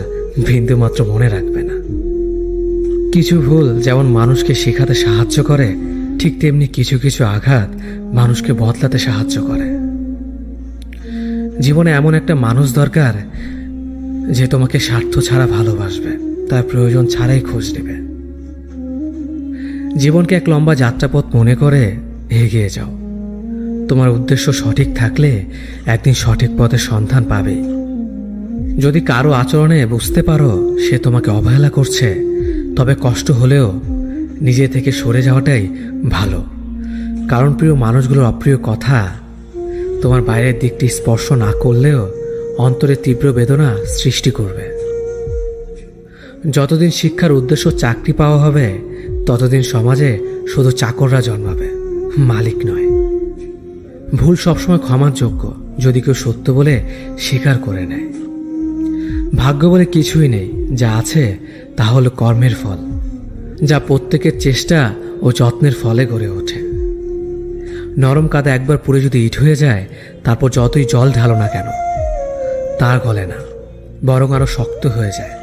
বিন্দুমাত্র মনে রাখবে না। কিছু ভুল যেমন মানুষকে শেখাতে সাহায্য করে, ঠিক তেমনি কিছু কিছু আঘাত মানুষকে বদলাতে সাহায্য করে। জীবনে এমন একটা মানুষ দরকার যে তোমাকে স্বার্থ ছাড়া ভালোবাসবে, তার প্রয়োজন ছাড়াই খোঁজ নেবে। জীবনকে এক লম্বা যাত্রাপথ মনে করে এগিয়ে যাও। তোমার উদ্দেশ্য সঠিক থাকলে একদিন সঠিক পথের সন্ধান পাবে। যদি কারো আচরণে বুঝতে পারো সে তোমাকে অবহেলা করছে, তবে কষ্ট হলেও নিজে থেকে সরে যাওয়াটাই ভালো। কারণ প্রিয় মানুষগুলোর অপ্রিয় কথা তোমার বাইরের দিকটি স্পর্শ না করলেও অন্তরে তীব্র বেদনা সৃষ্টি করবে। যতদিন শিক্ষার উদ্দেশ্য চাকরি পাওয়া হবে, ততদিন সমাজে শুধু চাকররা জন্মাবে, মালিক নয়। ভুল সবসময় ক্ষমার যোগ্য যদি কেউ সত্য বলে স্বীকার করে নেয়। ভাগ্য বলে কিছুই নেই, যা আছে তা হলো কর্মের ফল, যা প্রত্যেকের চেষ্টা ও যত্নের ফলে গড়ে ওঠে। নরম কাদা একবার পুড়ে যদি ইট হয়ে যায়, তারপর যতই জল ঢালো না কেন তার গলে না, বরং আরো শক্ত হয়ে যায়।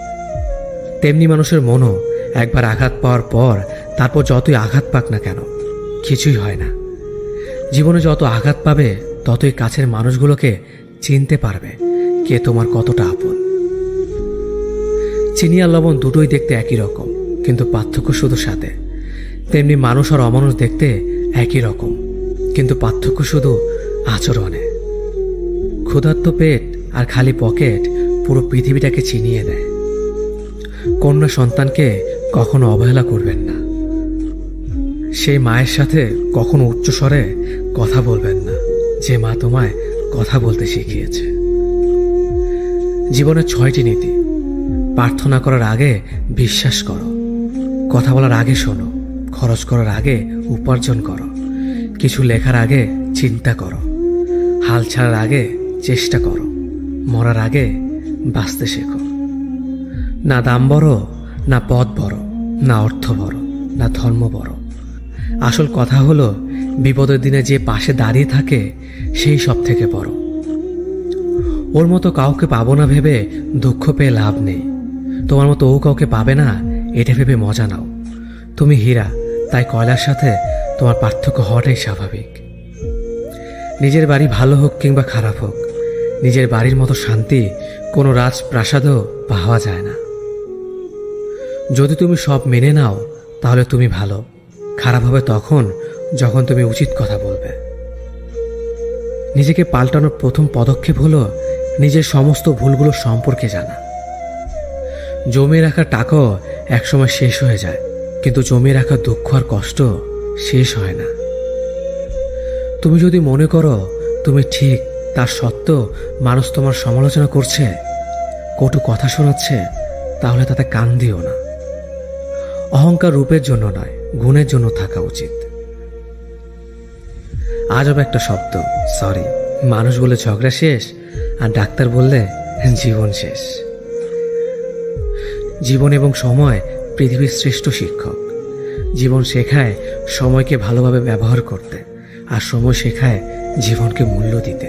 তেমনি মানুষের মনও একবার আঘাত পাওয়ার পর তারপর যতই আঘাত পাক না কেন কিছুই হয় না। জীবনে যত আঘাত পাবে ততই কাছের মানুষগুলোকে চিনতে পারবে কে তোমার কতটা আপন। চিনি আর লবণ দুটোই দেখতে একই রকম, কিন্তু পার্থক্য শুধু সাথে। তেমনি মানুষ আর অমানুষ দেখতে একই রকম, কিন্তু পার্থক্য শুধু আচরণে। ক্ষুধার্ত পেট আর খালি পকেট পুরো পৃথিবীটাকে চিনিয়ে দেয়। কন্যা সন্তানকে কখনো অবহেলা করবেন না। সেই মায়ের সাথে কখনো উচ্চস্বরে কথা বলবেন না যে মা তোমায় কথা বলতে শিখিয়েছে। জীবনের 6টি নীতি। প্রার্থনা করার আগে বিশ্বাস করো, কথা বলার আগে শোনো, খরচ করার আগে উপার্জন করো, কিছু লেখার আগে চিন্তা করো, হাল ছাড়ার আগে চেষ্টা করো, মরার আগে বাঁচতে শেখো। না দাম বড়, না পদ বড়, না অর্থ বড়, না ধর্ম বড়। আসল কথা হলো বিপদের দিনে যে পাশে দাঁড়িয়ে থাকে সেই সব থেকে বড়। ওর মতো কাউকে পাবো না ভেবে দুঃখ পেয়ে লাভ নেই। তোমার মতো ও কাউকে পাবে না এটা ভেবে মজা নাও। তুমি হীরা, তাই কয়লার সাথে তোমার পার্থক্য হওয়াটাই স্বাভাবিক। নিজের বাড়ি ভালো হোক কিংবা খারাপ হোক, নিজের বাড়ির মতো শান্তি কোনো রাজপ্রাসাদও পাওয়া যায় না। যদি তুমি সব মেনে নাও তাহলে তুমি ভালো। খারাপ হবে তখন যখন তুমি উচিত কথা বলবে। নিজেকে পাল্টানোর প্রথম পদক্ষেপ হলো নিজের সমস্ত ভুলগুলো সম্পর্কে জানা। জমিয়ে রাখা টাকাও একসময় শেষ হয়ে যায়, কিন্তু জমিয়ে রাখা দুঃখ আর কষ্ট শেষ হয় না। তুমি যদি মনে করো তুমি ঠিক, তার সত্ত্বেও মানুষ তোমার সমালোচনা করছে, কটু কথা শোনাচ্ছে, তাহলে তাতে কান দিও না। অহংকার রূপের জন্য নয়, গুণের জন্য থাকা উচিত। আজব একটা শব্দ সরি। মানুষ বলে ঝগড়া শেষ, আর ডাক্তার বললে জীবন শেষ। জীবন এবং সময় পৃথিবীর শ্রেষ্ঠ শিক্ষক। জীবন শেখায় সময়কে ভালোভাবে ব্যবহার করতে, আর সময় শেখায় জীবনকে মূল্য দিতে।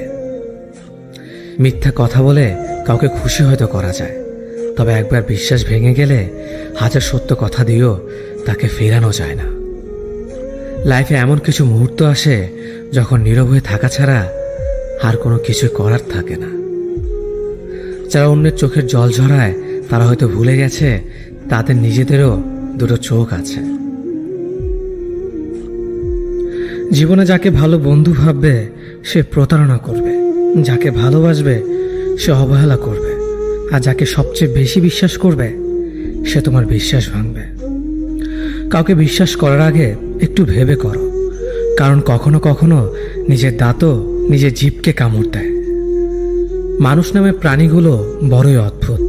মিথ্যা কথা বলে কাউকে খুশি হয়তো করা যায়, তবে একবার বিশ্বাস ভেঙে গেলে হাজার সত্য কথা দিয়েও তাকে ফেরানো যায় না। লাইফে এমন কিছু মুহূর্ত আসে যখন নীরব হয়ে থাকা ছাড়া আর কোনো কিছু করার থাকে না। যারা অন্যের চোখের জল ঝরায় তারা হয়তো ভুলে গেছে তাদের নিজেদেরও দুটো চোখ আছে। জীবনে যাকে ভালো বন্ধু ভাববে সে প্রতারণা করবে, যাকে ভালোবাসবে সে অবহেলা করবে, আর যাকে সবচেয়ে বেশি বিশ্বাস করবে সে তোমার বিশ্বাস ভাঙবে। কাউকে বিশ্বাস করার আগে একটু ভেবে করো, কারণ কখনো কখনো নিজের দাঁতও নিজের জিভকে কামড় দেয়। মানুষ নামে প্রাণীগুলো বড়ই অদ্ভুত,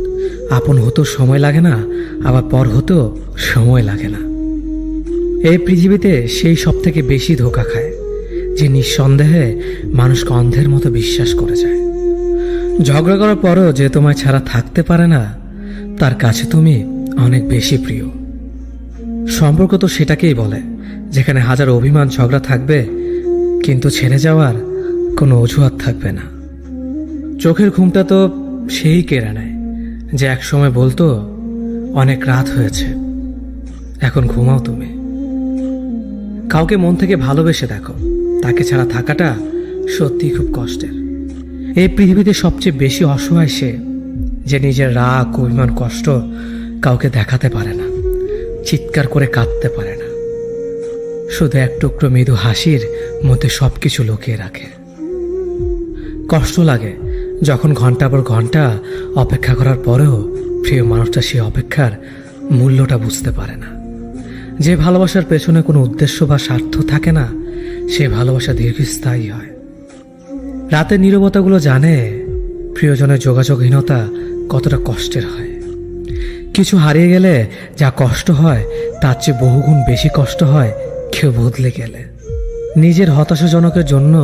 আপন হতেও সময় লাগে না, আবার পর হতেও সময় লাগে না। এই পৃথিবীতে সেই সব থেকে বেশি ধোঁকা খায় যে নিঃসন্দেহে মানুষকে অন্ধের মতো বিশ্বাস করে যায়। ঝগড়া করার পরও যে তোমায় ছাড়া থাকতে পারে না, তার কাছে তুমি অনেক বেশি প্রিয়। সম্পর্ক তো সেটাকেই বলে যেখানে হাজার অভিমান ঝগড়া থাকবে, কিন্তু ছেড়ে যাওয়ার কোনো অজুহাত থাকবে না। চোখের ঘুমটা তো সেই কেড়ে নেয় যে এক সময় বলতো অনেক রাত হয়েছে, এখন ঘুমাও তুমি। কাউকে মন থেকে ভালোবেসে দেখো, তাকে ছাড়া থাকাটা সত্যি খুব কষ্টের। এই পৃথিবীতে সবচেয়ে বেশি অসহায় সে যে নিজের রাগ, অভিমান, কষ্ট কাউকে দেখাতে পারে না, চিৎকার করে কাঁদতে পারে না, শুধু এক টুকরো মৃদু হাসির মধ্যে সবকিছু লুকিয়ে রাখে। কষ্ট লাগে যখন ঘন্টা পর ঘন্টা অপেক্ষা করার পরেও প্রিয় মানুষটা সেই অপেক্ষার মূল্যটা বুঝতে পারে না। যে ভালোবাসার পেছনে কোনো উদ্দেশ্য বা স্বার্থ থাকে না, সে ভালোবাসা দীর্ঘস্থায়ী হয়। রাতের নীরবতাগুলো জানে প্রিয়জনের যোগাযোগহীনতা কতটা কষ্টের হয়। কিছু হারিয়ে গেলে যা কষ্ট হয় তার চেয়ে বহুগুণ বেশি কষ্ট হয় কেউ বদলে গেলে। নিজের হতাশাজনকের জন্য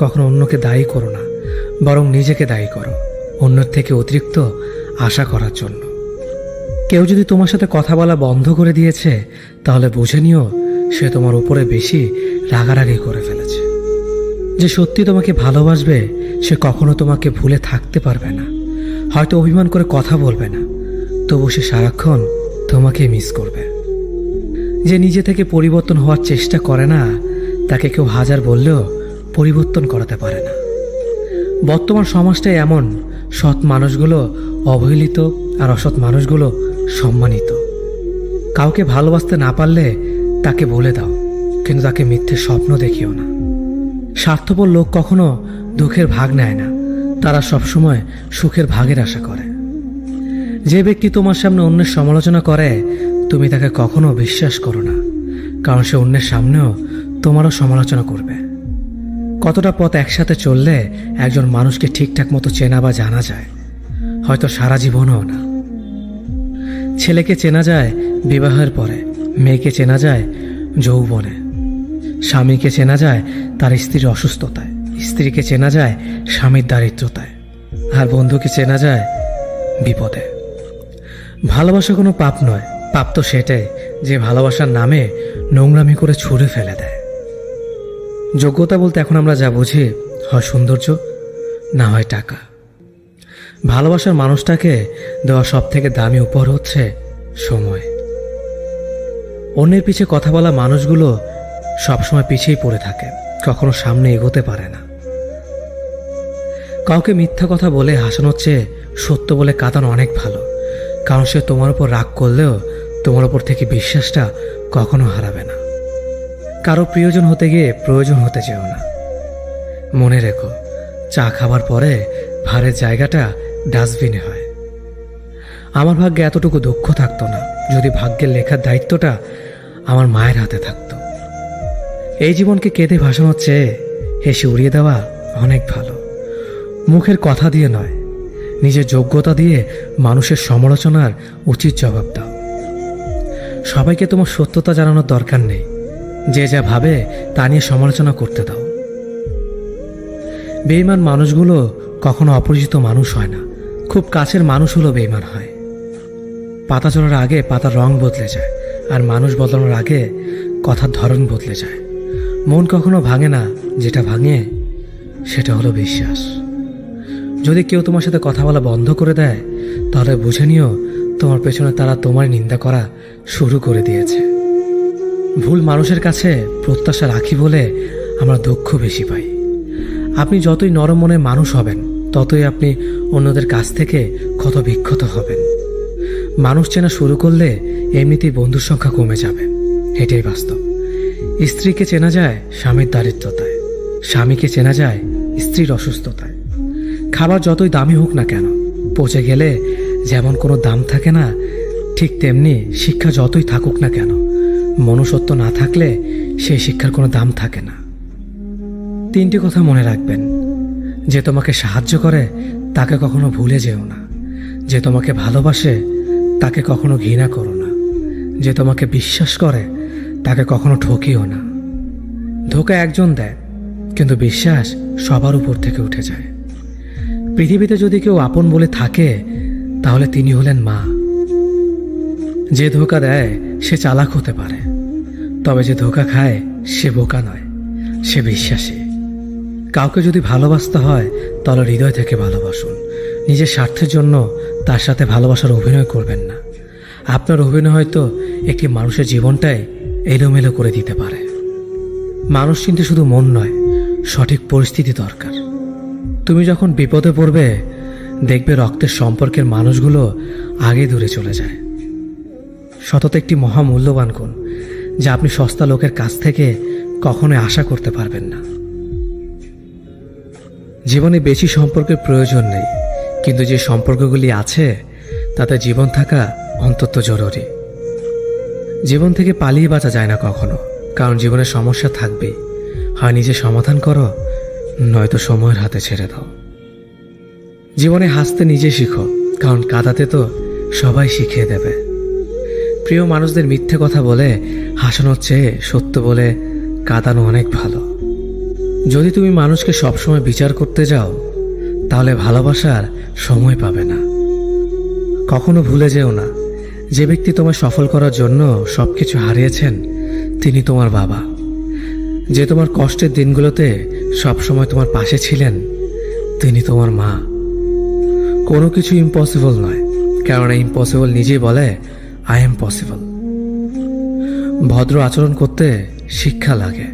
কখনো অন্যকে দায়ী করো না, বরং নিজেকে দায়ী করো অন্যের থেকে অতিরিক্ত আশা করার জন্য। কেউ যদি তোমার সাথে কথা বলা বন্ধ করে দিয়েছে, তাহলে বুঝে নিও সে তোমার উপরে বেশি রাগারাগি করে ফেলেছে। যে সত্যি তোমাকে ভালোবাসবে সে কখনো তোমাকে ভুলে থাকতে পারবে না। হয়তো অভিমান করে কথা বলবে না, তবু সে সারাক্ষণ তোমাকে মিস করবে। যে নিজে থেকে পরিবর্তন হওয়ার চেষ্টা করে না, তাকে কেউ হাজার বললেও পরিবর্তন করাতে পারে না। বর্তমান সমাজটাই এমন, সৎ মানুষগুলো অবহেলিত আর অসৎ মানুষগুলো সম্মানিত। কাউকে ভালোবাসতে না পারলে তাকে বলে দাও, কিন্তু তাকে মিথ্যে স্বপ্ন দেখিও না। স্বার্থপর লোক কখনো দুঃখের ভাগ নেয় না, তারা সবসময় সুখের ভাগের আশা করে। যে ব্যক্তি তোমার সামনে অন্যের সমালোচনা করে, তুমি তাকে কখনো বিশ্বাস করো না, কারণ সে অন্যের সামনেও তোমারও সমালোচনা করবে। কতটা পথ একসাথে চললে একজন মানুষকে ঠিকঠাক মতো চেনা বা জানা যায়, হয়তো সারা জীবনও না। ছেলেকে চেনা যায় বিবাহের পরে, মেয়েকে চেনা যায় যৌবনে, স্বামীকে চেনা যায় তার স্ত্রীর অসুস্থতায়, স্ত্রীকে চেনা যায় স্বামীর দারিদ্রতায়, আর বন্ধুকে চেনা যায় বিপদে। ভালোবাসা কোনো পাপ নয়, পাপ তো সেটাই যে ভালোবাসার নামে নোংরামি করে ছুঁড়ে ফেলে দেয়। যোগ্যতা বলতে এখন আমরা যা বুঝি, হয় সৌন্দর্য, না হয় টাকা। ভালোবাসার মানুষটাকে দেওয়া সব থেকে দামি উপহার হচ্ছে সময়। অন্যের পিছে কথা বলা মানুষগুলো সবসময় পিছিয়েই পড়ে থাকে, কখনো সামনে এগোতে পারে না। কাউকে মিথ্যা কথা বলে হাসানোর চেয়ে সত্য বলে কাঁদানো অনেক ভালো, কারণ সে তোমার উপর রাগ করলেও তোমার উপর থেকে বিশ্বাসটা কখনো হারাবে না। কারো প্রিয়জন হতে গিয়ে প্রয়োজন হতে চেও না। মনে রেখো, চা খাবার পরে ভারের জায়গাটা ডাস্টবিনে হয়। আমার ভাগ্যে এতটুকু দুঃখ থাকতো না যদি ভাগ্যের লেখার দায়িত্বটা আমার মায়ের হাতে থাকতো। এই জীবনকে কেঁদে ভাসানোর চেয়ে হেসে উড়িয়ে দেওয়া অনেক ভালো। মুখের কথা দিয়ে নয়, নিজের যোগ্যতা দিয়ে মানুষের সমালোচনার উচিত জবাব দাও। সবাইকে তোমার সত্যতা জানানোর দরকার নেই, যে যা ভাবে তা নিয়ে সমালোচনা করতে দাও। বেঈমান মানুষগুলো কখনো অপরিচিত মানুষ হয় না, খুব কাছের মানুষ হলো বেঈমান হয়। পাতা চলার আগে পাতার রং বদলে যায়, আর মানুষ বদলানোর আগে কথার ধরন বদলে যায়। মন কখনো ভাঙে না, যেটা ভাঙে সেটা হলো বিশ্বাস। যদি কেউ তোমার সাথে কথা বলা বন্ধ করে দেয়, তাহলে বুঝে নিও তোমার পেছনে তারা তোমার নিন্দা করা শুরু করে দিয়েছে। ভুল মানুষের কাছে প্রত্যাশা রাখি বলে আমরা দুঃখ বেশি পাই। আপনি যতই নরম মনের মানুষ হবেন, ততই আপনি অন্যদের কাছ থেকে ক্ষত বিক্ষত হবেন। মানুষ চেনা শুরু করলে এমনিতেই বন্ধুর সংখ্যা কমে যাবে, এটাই বাস্তব। স্ত্রীকে চেনা যায় স্বামীর দারিদ্রতায়, স্বামীকে চেনা যায় স্ত্রীর অসুস্থতায়। খাবার যতই দামি হোক না কেন, পচে গেলে যেমন কোনো দাম থাকে না, ঠিক তেমনি শিক্ষা যতই থাকুক না কেন, মনুষ্যত্ব না থাকলে সেই শিক্ষার কোনো দাম থাকে না। 3টি কথা মনে রাখবেন: যে তোমাকে সাহায্য করে তাকে কখনো ভুলে যেও না, যে তোমাকে ভালোবাসে তাকে কখনো ঘৃণা করো না, যে তোমাকে বিশ্বাস করে তাকে কখনো ঠকিও না। ধোঁকা একজন দেয়, কিন্তু বিশ্বাস সবার উপর থেকে উঠে যায়। পৃথিবীতে যদি কেউ আপন বলে থাকে তাহলে তিনি হলেন মা। যে ধোঁকা দেয় সে চালাক হতে পারে, তবে যে ধোঁকা খায় সে বোকা নয়, সে বিশ্বাসী। কাউকে যদি ভালোবাসতে হয় তাহলে হৃদয় থেকে ভালোবাসুন। নিজের স্বার্থের জন্য তার সাথে ভালোবাসার অভিনয় করবেন না। আপনার অভিনয় হয়তো একটি মানুষের জীবনটাই এলোমেলো করে দিতে পারে। মানুষ চিনতে শুধু মন নয়, সঠিক পরিস্থিতি দরকার। তুমি যখন বিপদে পড়বে দেখবে রক্তের সম্পর্কের মানুষগুলো আগে দূরে চলে যায়। সততা একটি মহামূল্যবান গুণ, যা আপনি সস্তা লোকের কাছ থেকে কখনোই আশা করতে পারবেন না। জীবনে বেশি সম্পর্কের প্রয়োজন নেই, কিন্তু যে সম্পর্কগুলি আছে তাতে জীবন থাকা অন্তত জরুরি। জীবন থেকে পালিয়ে বাঁচা যায় না কখনো, কারণ জীবনের সমস্যা থাকবেই। হয় নিজে সমাধান করো, নয়তো সময়ের হাতে ছেড়ে দাও। জীবনে হাসতে নিজে শিখো, কারণ কাঁদাতে তো সবাই শিখিয়ে দেবে। প্রিয় মানুষদের মিথ্যে কথা বলে হাসানোর চেয়ে সত্য বলে কাঁদানো অনেক ভালো। যদি তুমি মানুষকে সবসময় বিচার করতে যাও তাহলে ভালোবাসার সময় পাবে না। কখনো ভুলে যেও না, যে ব্যক্তি তোমায় সফল করার জন্য সবকিছু হারিয়েছেন তিনি তোমার বাবা। যে তোমার কষ্টের দিনগুলোতে সবসময় তোমার পাশে ছিলেন তিনি তোমার মা। কোনো কিছু ইম্পসিবল নয়, কারণ ইম্পসিবল নিজেই বলে আই এম পসিবল। ভদ্র আচরণ করতে শিক্ষা লাগে,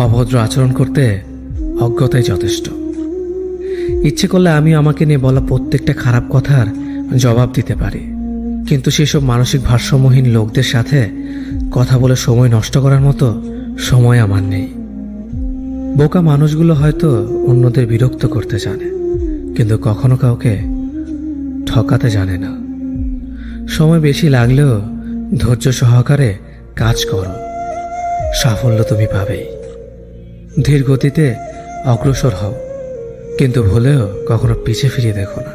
অভদ্র আচরণ করতে অজ্ঞতাই যথেষ্ট। ইচ্ছে করলে আমি আমাকে নিয়ে বলা প্রত্যেকটা খারাপ কথার জবাব দিতে পারি, কিন্তু সেসব মানসিক ভারসাম্যহীন লোকদের সাথে কথা বলে সময় নষ্ট করার মতো সময় আমার নেই। বোকা মানুষগুলো হয়তো অন্যদের বিরক্ত করতে জানে, কিন্তু কখনো কাউকে ঠকাতে জানে না। সময় বেশি লাগলেও ধৈর্য সহকারে কাজ করো, সাফল্য তুমি পাবেই। ধীর গতিতে অগ্রসর হও, কিন্তু ভুলেও কখনো পিছে ফিরে দেখো না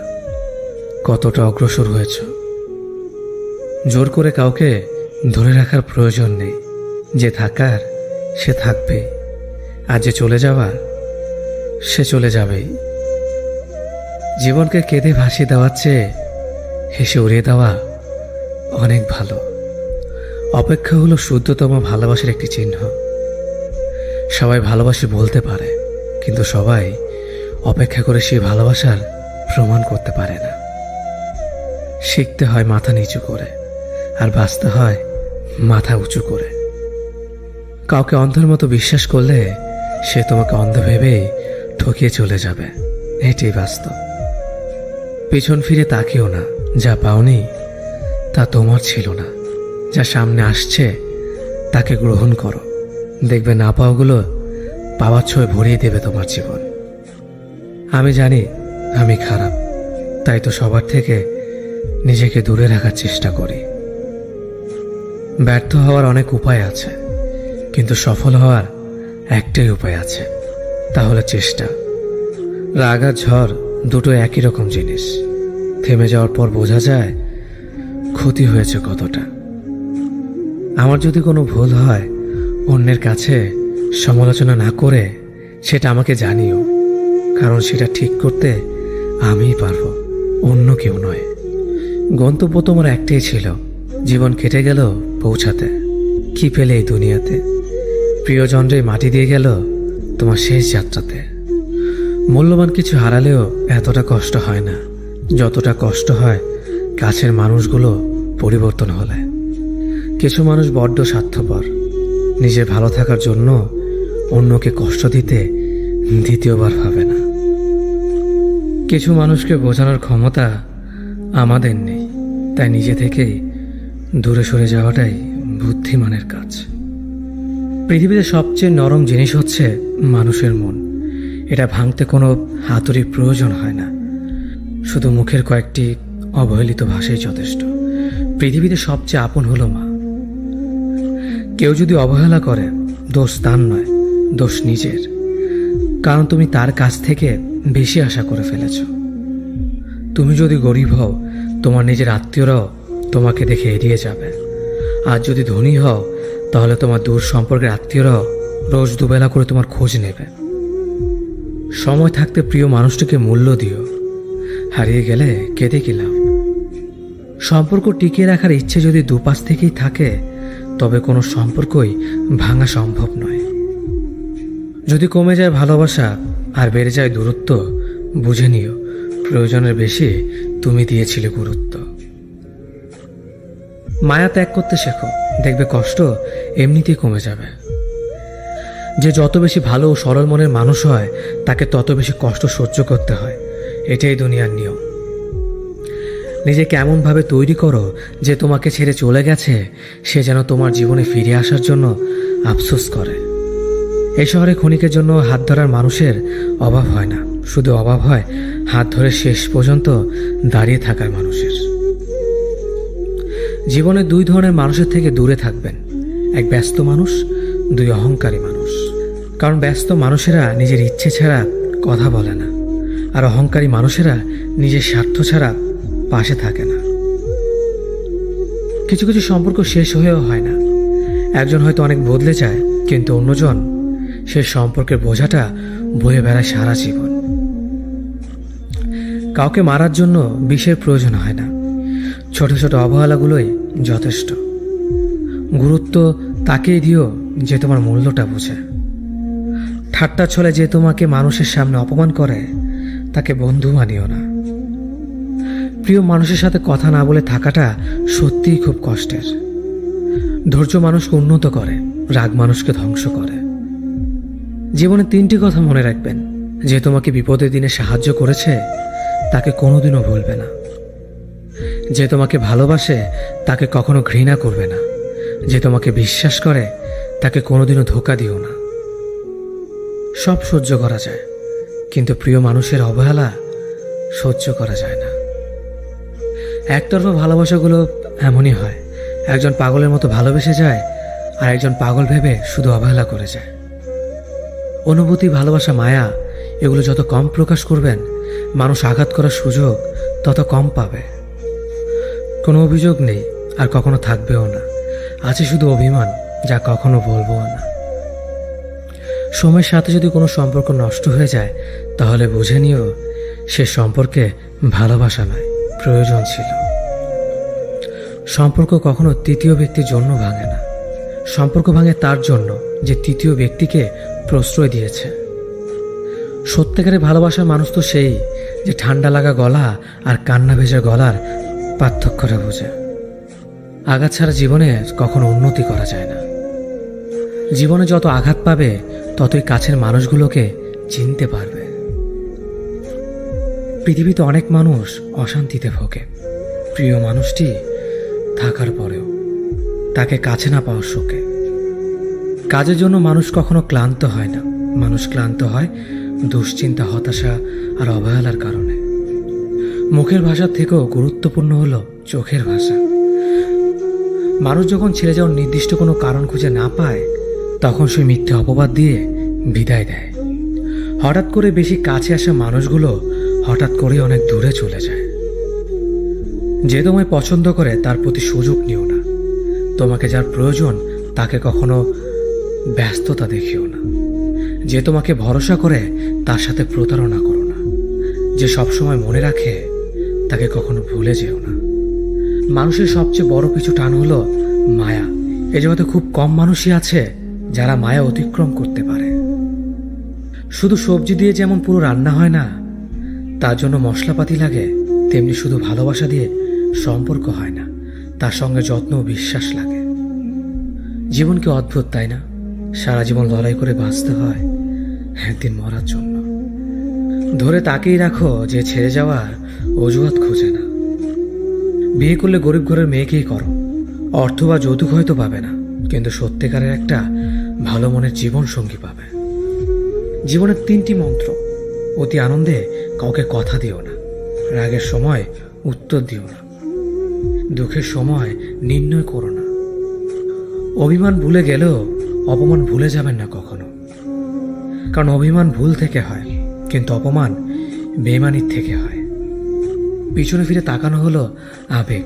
কতটা অগ্রসর হয়েছ। জোর করে কাউকে ধরে রাখার প্রয়োজন নেই। যে থাকার সে থাকবে, আর যে চলে যাওয়ার সে চলে যাবেই। জীবনকে কেঁদে ভাসিয়ে দেওয়ার চেয়ে হেসে উড়িয়ে দেওয়া অনেক ভালো। অপেক্ষা হলো শুদ্ধতম ভালোবাসার একটি চিহ্ন। সবাই ভালোবাসি বলতে পারে, কিন্তু সবাই অপেক্ষা করে সেই ভালোবাসার প্রমাণ করতে পারে না। শিখতে হয় মাথা নিচু করে, আর বাঁচতে হয় মাথা উঁচু করে। কাউকে অন্ধের মতো বিশ্বাস করলে সে তোমাকে অন্ধ ভেবেই ঠকিয়ে চলে যাবে, এটাই বাস্তব। পিছন ফিরে তাকিও না, যা পাওনি তা তোমার ছিল না। যা সামনে আসছে তাকে গ্রহণ করো, দেখবে না পাওয়াগুলো পাওয়ার ছোঁয় ভরিয়ে দেবে তোমার জীবন। আমি জানি আমি খারাপ, তাই তো সবার থেকে নিজেকে দূরে রাখার চেষ্টা করি। ব্যর্থ হওয়ার অনেক উপায় আছে, কিন্তু সফল হওয়ার একটাই উপায় আছে, তা হলো চেষ্টা। রাগ আর ঝড় দুটো একই রকম জিনিস। থেমে যাওয়ার পর বোঝা যায় ক্ষতি হয়েছে কতটা। আমার যদি কোনো ভুল হয় অন্যের কাছে সমালোচনা না করে সেটা আমাকে জানিও, কারণ সেটা ঠিক করতে আমিই পারবো, অন্য কেউ নয়। গন্তব্য তোমার একটাই ছিল, জীবন কেটে গেল পৌঁছাতে। কি পেলে এই দুনিয়াতে? প্রিয়জনরে মাটি দিয়ে গেল তোমার শেষ যাত্রাতে। মূল্যবান কিছু হারালেও এতটা কষ্ট হয় না যতটা কষ্ট হয় কাছের মানুষগুলো পরিবর্তন হলে। কিছু মানুষ বড্ড স্বার্থপর, নিজের ভালো থাকার জন্য অন্যকে কষ্ট দিতে দ্বিতীয়বার ভাবে না। কিছু মানুষকে বোঝানোর ক্ষমতা আমাদের নেই, তাই নিজে থেকেই দূরে সরে যাওয়াটাই বুদ্ধিমানের কাজ। পৃথিবীতে সবচেয়ে নরম জিনিস হচ্ছে মানুষের মন। এটা ভাঙতে কোনো হাতুড়ির প্রয়োজন হয় না, শুধু মুখের কয়েকটি অবহেলিত ভাষাই যথেষ্ট। পৃথিবীতে সবচেয়ে আপন হলো মা। কেউ যদি অবহেলা করে দোষ তার নয়, দোষ নিজের, কারণ তুমি তার কাছ থেকে বেশি আশা করে ফেলেছ। তুমি যদি গরিব হও, তোমার নিজের আত্মীয়রাও তোমাকে দেখে এড়িয়ে যাবে। আর যদি ধনী হও, তাহলে তোমার দূর সম্পর্কের আত্মীয়রাও রোজ দুবেলা করে তোমার খোঁজ নেবে। সময় থাকতে প্রিয় মানুষটিকে মূল্য দিও, হারিয়ে গেলে কেঁদে কি লাভ? সম্পর্ক টিকিয়ে রাখার ইচ্ছে যদি দুপাশ থেকেই থাকে, তবে কোনো সম্পর্কই ভাঙা সম্ভব নয়। যদি কমে যায় ভালোবাসা আর বেড়ে যায় দূরত্ব, বুঝে নিও প্রয়োজনের বেশি তুমি দিয়েছিলে গুরুত্ব। মায়া ত্যাগ করতে শেখো, দেখবে কষ্ট এমনিতেই কমে যাবে। যে যত বেশি ভালো ও সরল মনের মানুষ হয়, তাকে তত বেশি কষ্ট সহ্য করতে হয়। এটাই দুনিয়ার নিয়ম। নিজেকে এমনভাবে তৈরি করো যে তোমাকে ছেড়ে চলে গেছে সে যেন তোমার জীবনে ফিরে আসার জন্য আফসোস করে। এই শহরে ক্ষণিকের জন্য হাত ধরার মানুষের অভাব হয় না, শুধু অভাব হয় হাত ধরে শেষ পর্যন্ত দাঁড়িয়ে থাকার মানুষের। জীবনে দুই ধরনের মানুষের থেকে দূরে থাকবেন, এক ব্যস্ত মানুষ, দুই অহংকারী মানুষ। কারণ ব্যস্ত মানুষেরা নিজের ইচ্ছে ছাড়া কথা বলে না, আর অহংকারী মানুষেরা নিজের স্বার্থ ছাড়া পাশে থাকে না। কিছু কিছু সম্পর্ক শেষ হয়েও হয় না। একজন হয়তো অনেক বদলে যায়, কিন্তু অন্যজন সে সম্পর্কের বোঝাটা বয়ে বেড়ায় সারা জীবন। কাউকে মারার জন্য বিষের প্রয়োজন হয় না, ছোট ছোট অবহেলাগুলোই যথেষ্ট। গুরুত্ব তাকেই দিও যে তোমার মূল্যটা বোঝে। ঠাট্টা ছলে যে তোমাকে মানুষের সামনে অপমান করে, তাকে বন্ধু মানিও না। প্রিয় মানুষের সাথে কথা না বলে থাকাটা সত্যিই খুব কষ্টের। ধৈর্য মানুষকে উন্নত করে, রাগ মানুষকে ধ্বংস করে। জীবনে তিনটি কথা মনে রাখবেন: যে তোমাকে বিপদের দিনে সাহায্য করেছে তাকে কোনোদিনও ভুলবে না, যে তোমাকে ভালোবাসে তাকে কখনো ঘৃণা করবে না, যে তোমাকে বিশ্বাস করে তাকে কোনোদিনও ধোঁকা দিও না। সব সহ্য করা যায়, কিন্তু প্রিয় মানুষের অবহেলা সহ্য করা যায় না। একতরফা ভালোবাসাগুলো এমনই হয়, একজন পাগলের মতো ভালোবেসে যায় আর একজন পাগল ভেবে শুধু অবহেলা করে যায়। অনুভূতি, ভালোবাসা, মায়া এগুলো যত কম প্রকাশ করবেন, মানুষ আঘাত করার সুযোগ তত কম পাবে। কোনো অভিযোগ নেই আর কখনো থাকবেও না, আছে শুধু অভিমান, যা কখনো বলবো না। সময়ের সাথে যদি কোনো সম্পর্ক নষ্ট হয়ে যায়, তাহলে বুঝে নিও সে সম্পর্কে ভালোবাসা নয়, প্রয়োজন ছিল। সম্পর্ক কখনো তৃতীয় ব্যক্তির জন্য ভাঙে না, সম্পর্ক ভাঙে তার জন্য যে তৃতীয় ব্যক্তিকে প্রশ্রয় দিয়েছে। সত্যিকারের ভালোবাসার মানুষ তো সেই যে ঠান্ডা লাগা গলা আর কান্না ভেজা গলার পার্থক্যটা বোঝে। আঘাত ছাড়া জীবনে কখনো উন্নতি করা যায় না। জীবনে যত আঘাত পাবে, ততই কাছের মানুষগুলোকে চিনতে পারবে। পৃথিবীতে অনেক মানুষ অশান্তিতে ভোগে, প্রিয় মানুষটি থাকার পরেও তাকে কাছে না পাওয়ার শোকে। কাজের জন্য মানুষ কখনো ক্লান্ত হয় না, মানুষ ক্লান্ত হয় দুশ্চিন্তা, হতাশা আর অবহেলার কারণে। মুখের ভাষার থেকেও গুরুত্বপূর্ণ হলো চোখের ভাষা। মানুষ যখন ছেড়ে যাওয়ার নির্দিষ্ট কোনো কারণ খুঁজে না পায়, তখন সে মিথ্যে অপবাদ দিয়ে বিদায় দেয়। হঠাৎ করে বেশি কাছে আসা মানুষগুলো হঠাৎ করে অনেক দূরে চলে যায়। যে তোমায় পছন্দ করে তার প্রতি সুযোগ নিও না। তোমাকে যার প্রয়োজন তাকে কখনো ব্যস্ততা দেখিও না। যে তোমাকে ভরসা করে তার সাথে প্রতারণা করো না। যে সবসময় মনে রাখে তাকে কখনো ভুলে যেও না। মানুষের সবচেয়ে বড় পিছু টান হলো মায়া। এ জগতে খুব কম মানুষই আছে যারা মায়া অতিক্রম করতে পারে। শুধু সবজি দিয়ে যেমন পুরো রান্না হয় না, তার জন্য মশলাপাতি লাগে, তেমনি শুধু ভালোবাসা দিয়ে সম্পর্ক হয় না, তার সঙ্গে যত্ন ও বিশ্বাস লাগে। জীবন কি অদ্ভুত, তাই না? সারা জীবন লড়াই করে বাঁচতে হয় একদিন মরার জন্য। ধরে তাকেই রাখো যে ছেড়ে যাওয়ার অজুহাত খোঁজে না। বিয়ে করলে গরিব ঘরের মেয়েকেই করো। অর্থ বা যৌতুক হয়তো পাবে না, কিন্তু সত্যিকারের একটা ভালো মনের জীবন সঙ্গী পাবে। জীবনের তিনটি মন্ত্র: অতি আনন্দে কাউকে কথা দিও না, রাগের সময় উত্তর দিও না, দুঃখের সময় নির্ণয় করো না। অভিমান ভুলে গেলেও অপমান ভুলে যাবেন না কখনো, কারণ অভিমান ভুল থেকে হয়, কিন্তু অপমান বেইমানির থেকে হয়। পিছনে ফিরে তাকানো হলো আবেগ।